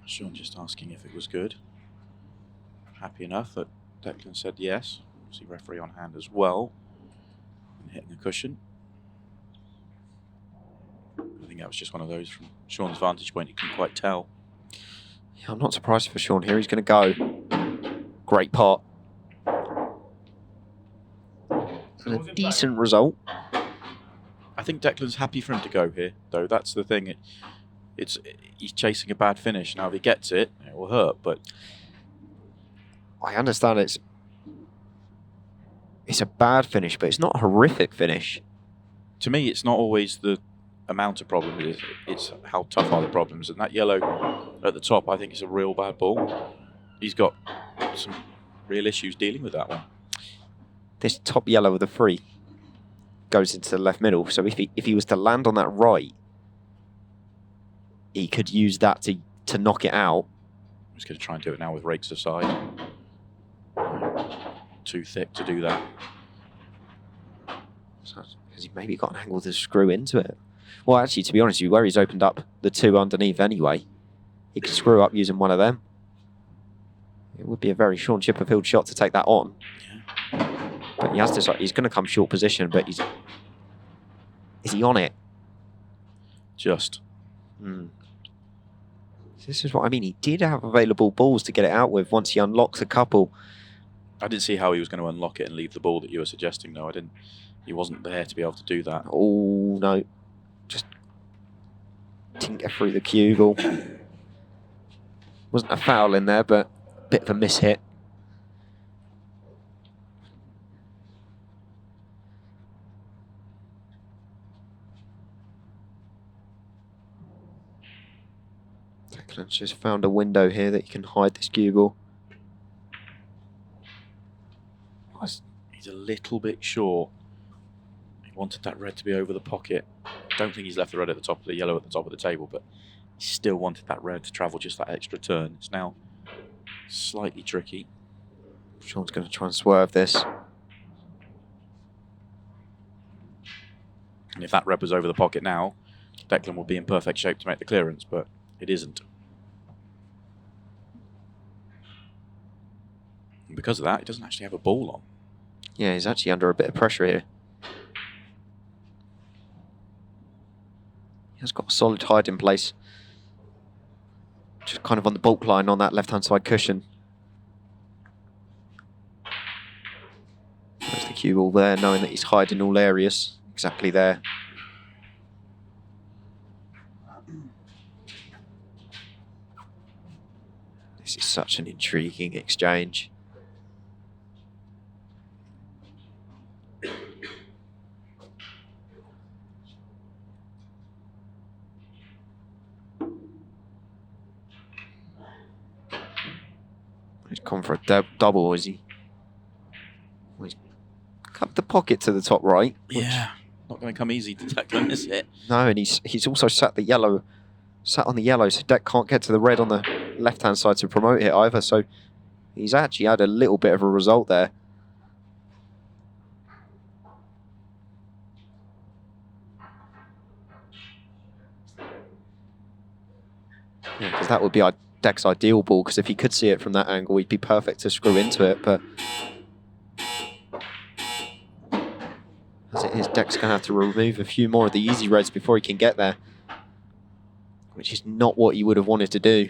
Shaun just asking if it was good. Happy enough that Declan said yes. See referee on hand as well. And hitting the cushion. I think that was just one of those from Shaun's vantage point. You couldn't quite tell. Yeah, I'm not surprised for Shaun here. He's going to go. Great pot. And a decent result. I think Declan's happy for him to go here, though. That's the thing. He's chasing a bad finish. Now, if he gets it, it will hurt. But I understand it's a bad finish, but it's not a horrific finish. To me, it's not always the amount of problems. It's how tough are the problems. And that yellow at the top, I think, is a real bad ball. He's got some real issues dealing with that one. This top yellow of the free goes into the left middle. So if he was to land on that right, he could use that to knock it out. He's going to try and do it now with rakes aside. Too thick to do that. Because he maybe got an angle to screw into it. Well, actually, to be honest with you, where he's opened up the two underneath anyway, he could screw up using one of them. It would be a very Shaun Chipperfield shot to take that on. Yeah. But he has to. He's going to come short position, but is he on it? Just. This is what I mean. He did have available balls to get it out with once he unlocks a couple. I didn't see how he was going to unlock it and leave the ball that you were suggesting, though. He wasn't there to be able to do that. Oh, no. Just tinker through the cue. Wasn't a foul in there, but a bit of a mishit. Declan's just found a window here that he can hide this cue ball. He's a little bit short. He wanted that red to be over the pocket. Don't think he's left the red at the top of the yellow at the top of the table, but he still wanted that red to travel just that extra turn. It's now slightly tricky. Shaun's going to try and swerve this. And if that red was over the pocket now, Declan will be in perfect shape to make the clearance, but it isn't. And because of that, he doesn't actually have a ball on. Yeah, he's actually under a bit of pressure here. He has got a solid hide in place. Just kind of on the bulk line on that left-hand side cushion. There's the cue ball there, knowing that he's hiding all areas. Exactly there. This is such an intriguing exchange. gone for a double, is he? Well, he's cut the pocket to the top right. Yeah, not going to come easy to Declan, is it? No, and he's also sat on the yellow, so Deck can't get to the red on the left-hand side to promote it either. So he's actually had a little bit of a result there. Yeah, because that would be Deck's ideal ball, because if he could see it from that angle, he'd be perfect to screw into it. But as it is, Deck's going to have to remove a few more of the easy reds before he can get there, which is not what he would have wanted to do.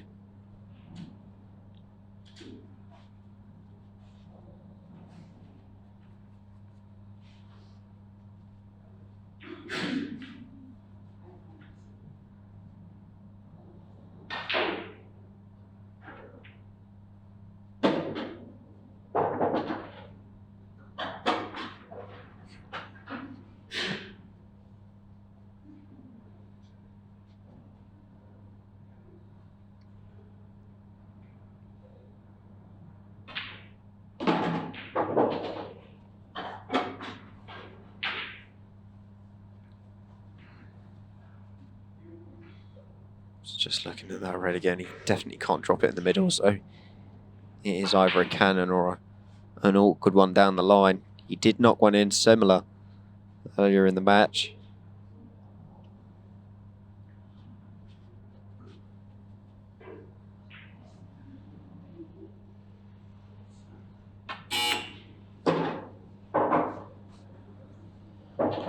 Just looking at that red again, he definitely can't drop it in the middle, so it is either a cannon or an awkward one down the line. He did knock one in similar earlier in the match.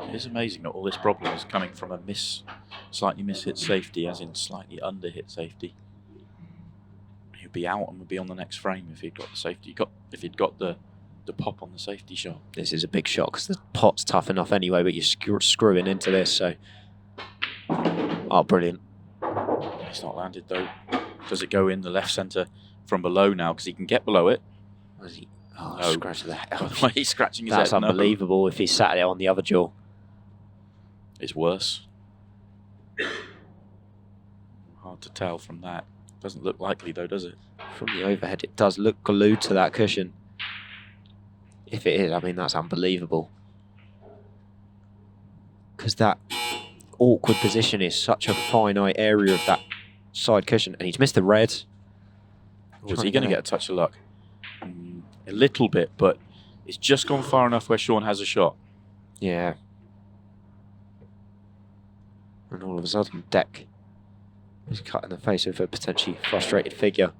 It is amazing that all this problem is coming from a slightly miss-hit safety, as in slightly under-hit safety. He'd be out and would be on the next frame if he'd got the safety. If he'd got the pop on the safety shot. This is a big shot because the pot's tough enough anyway, but you're screwing into this, so... Oh, brilliant. It's not landed though. Does it go in the left centre from below now? Because he can get below it. Was he? Oh, no. Scratch the head. Why he's scratching his That's head? unbelievable. No. If he sat it on the other jaw. It's worse. Hard to tell from that. Doesn't look likely though, does it? From the overhead, it does look glued to that cushion. If it is, I mean, that's unbelievable. Because that awkward position is such a finite area of that side cushion. And he's missed the red. Was he going to get a touch of luck? A little bit, but it's just gone far enough where Shaun has a shot. Yeah. And all of a sudden, Deck is cut in the face of a potentially frustrated figure.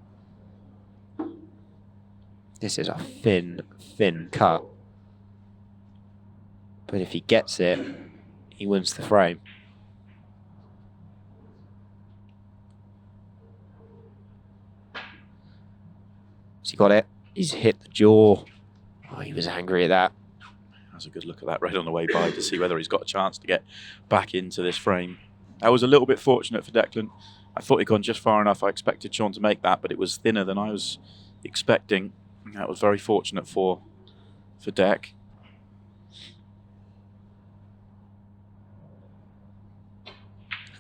This is a thin cut. But if he gets it, he wins the frame. Has he got it? He's hit the jaw. Oh, he was angry at that. That's a good look at that red on the way by to see whether he's got a chance to get back into this frame. That was a little bit fortunate for Declan. I thought he'd gone just far enough. I expected Shaun to make that, but it was thinner than I was expecting. And that was very fortunate for Deck.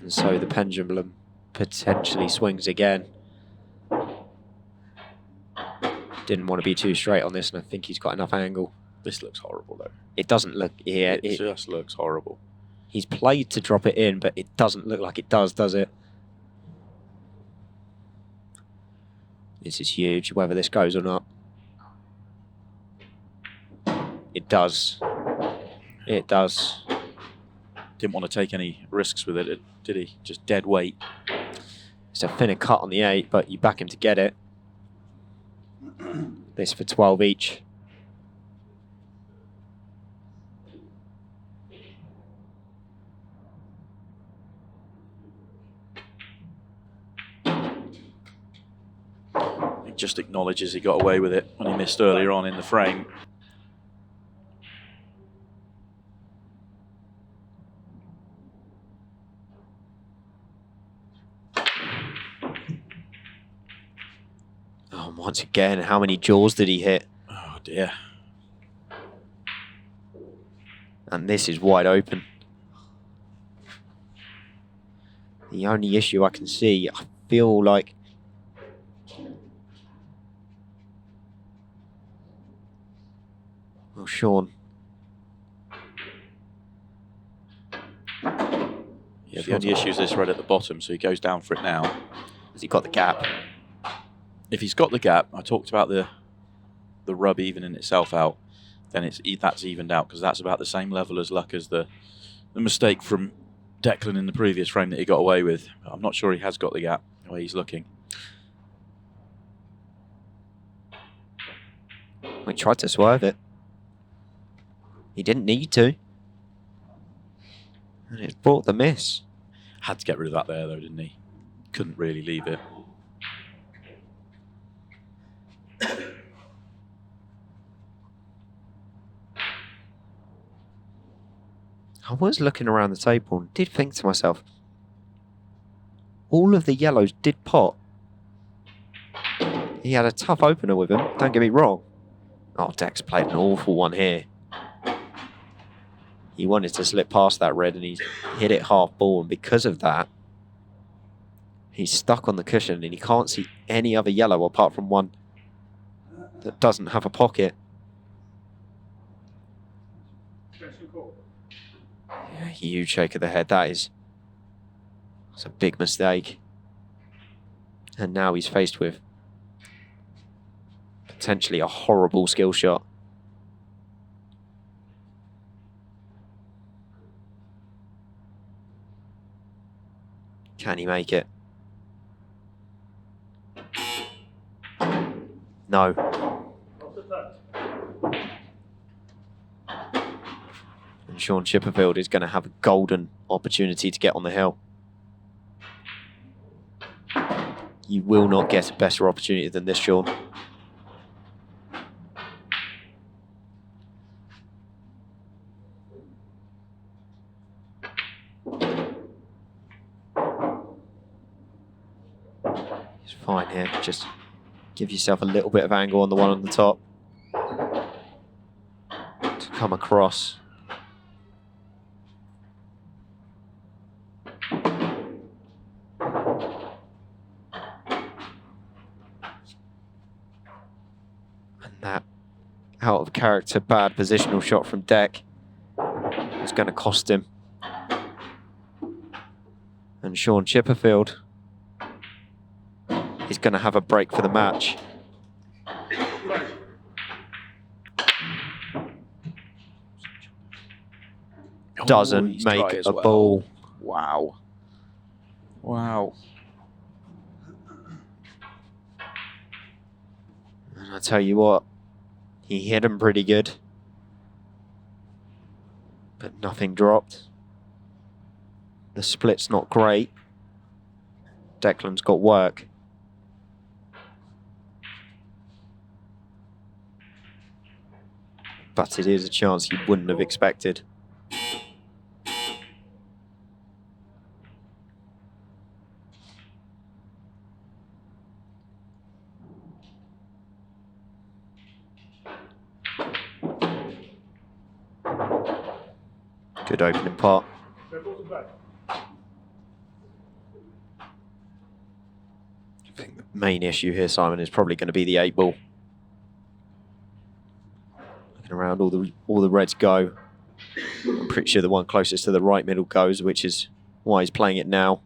And so the pendulum potentially swings again. Didn't want to be too straight on this, and I think he's got enough angle. This looks horrible, though. It doesn't look... Yeah, it just looks horrible. He's played to drop it in, but it doesn't look like it does it? This is huge, whether this goes or not. It does. It does. Didn't want to take any risks with it, did he? Just dead weight. It's a thinner cut on the 8, but you back him to get it. This for 12 each. He just acknowledges he got away with it when he missed earlier on in the frame. Oh, once again, how many jaws did he hit? Oh dear. And this is wide open. The only issue I can see, I feel like Shaun. Yeah, the only issue is this red at the bottom, so he goes down for it now. Has he got the gap? If he's got the gap, I talked about the rub evening itself out, then that's evened out, because that's about the same level as luck as the mistake from Declan in the previous frame that he got away with. I'm not sure he has got the gap the way he's looking. He tried to swerve it. He didn't need to. And it's brought the miss. Had to get rid of that there though, didn't he? Couldn't really leave it. I was looking around the table and did think to myself, all of the yellows did pot. He had a tough opener with him, don't get me wrong. Oh, Dex played an awful one here. He wanted to slip past that red and he hit it half ball, and because of that, he's stuck on the cushion and he can't see any other yellow apart from one that doesn't have a pocket. Yeah, huge shake of the head. That's a big mistake. And now he's faced with potentially a horrible skill shot. Can he make it? No. And Shaun Chipperfield is going to have a golden opportunity to get on the hill. You will not get a better opportunity than this, Shaun. It's fine here. Just give yourself a little bit of angle on the one on the top to come across. That out of character, bad positional shot from Deck is going to cost him. And Shaun Chipperfield is going to have a break for the match. Doesn't make a ball. Wow. Wow. And I tell you what, he hit him pretty good, but nothing dropped. The split's not great. Declan's got work. But it is a chance you wouldn't have expected. Good opening part. I think the main issue here, Simon, is probably going to be the 8-ball. Looking around, all the reds go. I'm pretty sure the one closest to the right middle goes, which is why he's playing it now.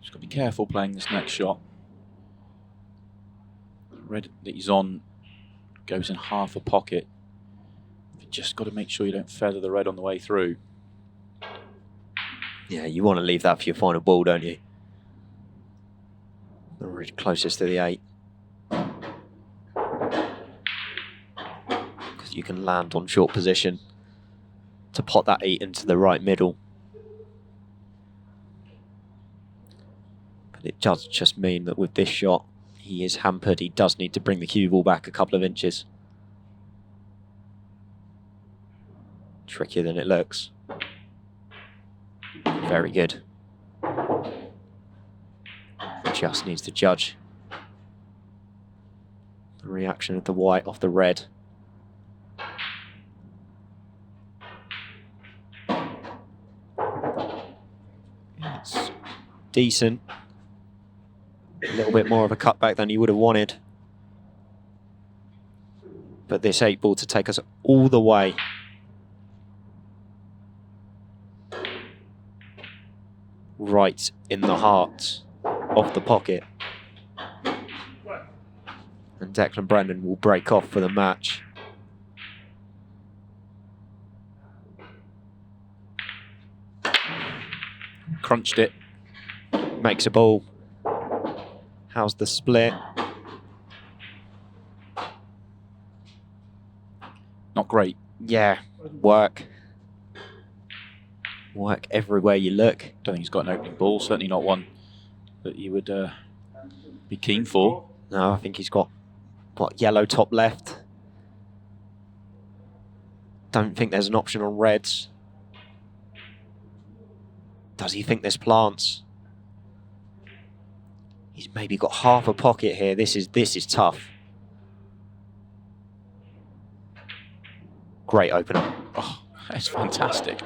Just got to be careful playing this next shot. Red that he's on goes in half a pocket. You just got to make sure you don't feather the red on the way through. Yeah, you want to leave that for your final ball, don't you? The really closest to the 8. Because you can land on short position to pot that 8 into the right middle. But it does just mean that with this shot, he is hampered. He does need to bring the cue ball back a couple of inches. Trickier than it looks. Very good. Just needs to judge the reaction of the white off the red. It's decent. A little bit more of a cutback than you would have wanted. But this 8 ball to take us all the way. Right in the heart of the pocket. And Declan Brennan will break off for the match. Crunched it. Makes a ball. How's the split? Not great. Yeah, work. Work everywhere you look. Don't think he's got an opening ball. Certainly not one that you would be keen for. No, I think he's got, what, yellow top left. Don't think there's an option on reds. Does he think there's plants? He's maybe got half a pocket here. This is tough. Great opener. Oh, that's fantastic.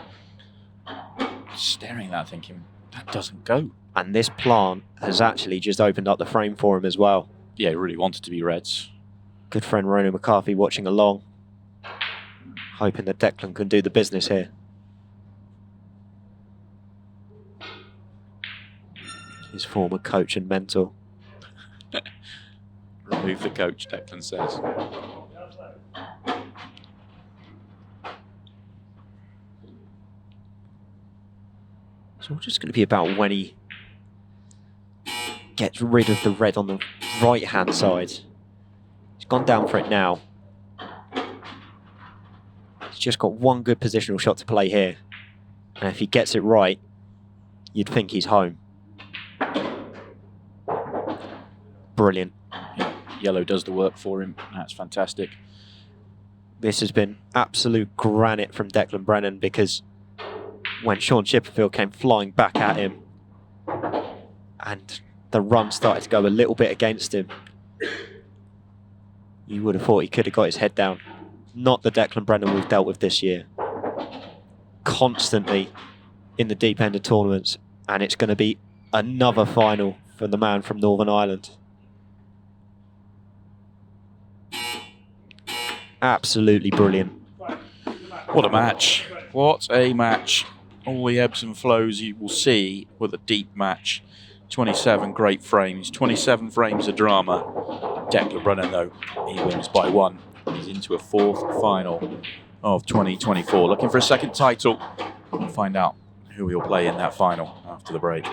Staring at that thinking, that doesn't go. And this plant has actually just opened up the frame for him as well. Yeah, he really wanted to be reds. Good friend Ronan McCarthy watching along. Hoping that Declan can do the business here. His former coach and mentor. Remove the coach, Declan says. So it's just going to be about when he gets rid of the red on the right-hand side. He's gone down for it now. He's just got one good positional shot to play here. And if he gets it right, you'd think he's home. Brilliant. Yeah, yellow does the work for him. That's fantastic. This has been absolute granite from Declan Brennan, because when Shaun Chipperfield came flying back at him and the run started to go a little bit against him, you would have thought he could have got his head down. Not the Declan Brennan we've dealt with this year. Constantly in the deep end of tournaments, and it's going to be another final for the man from Northern Ireland. Absolutely brilliant. What a match. What a match. All the ebbs and flows you will see with a deep match. 27 great frames, 27 frames of drama. Declan Brennan, though, he wins by 1. He's into a 4th final of 2024. Looking for a second title. We'll find out who he'll play in that final after the break.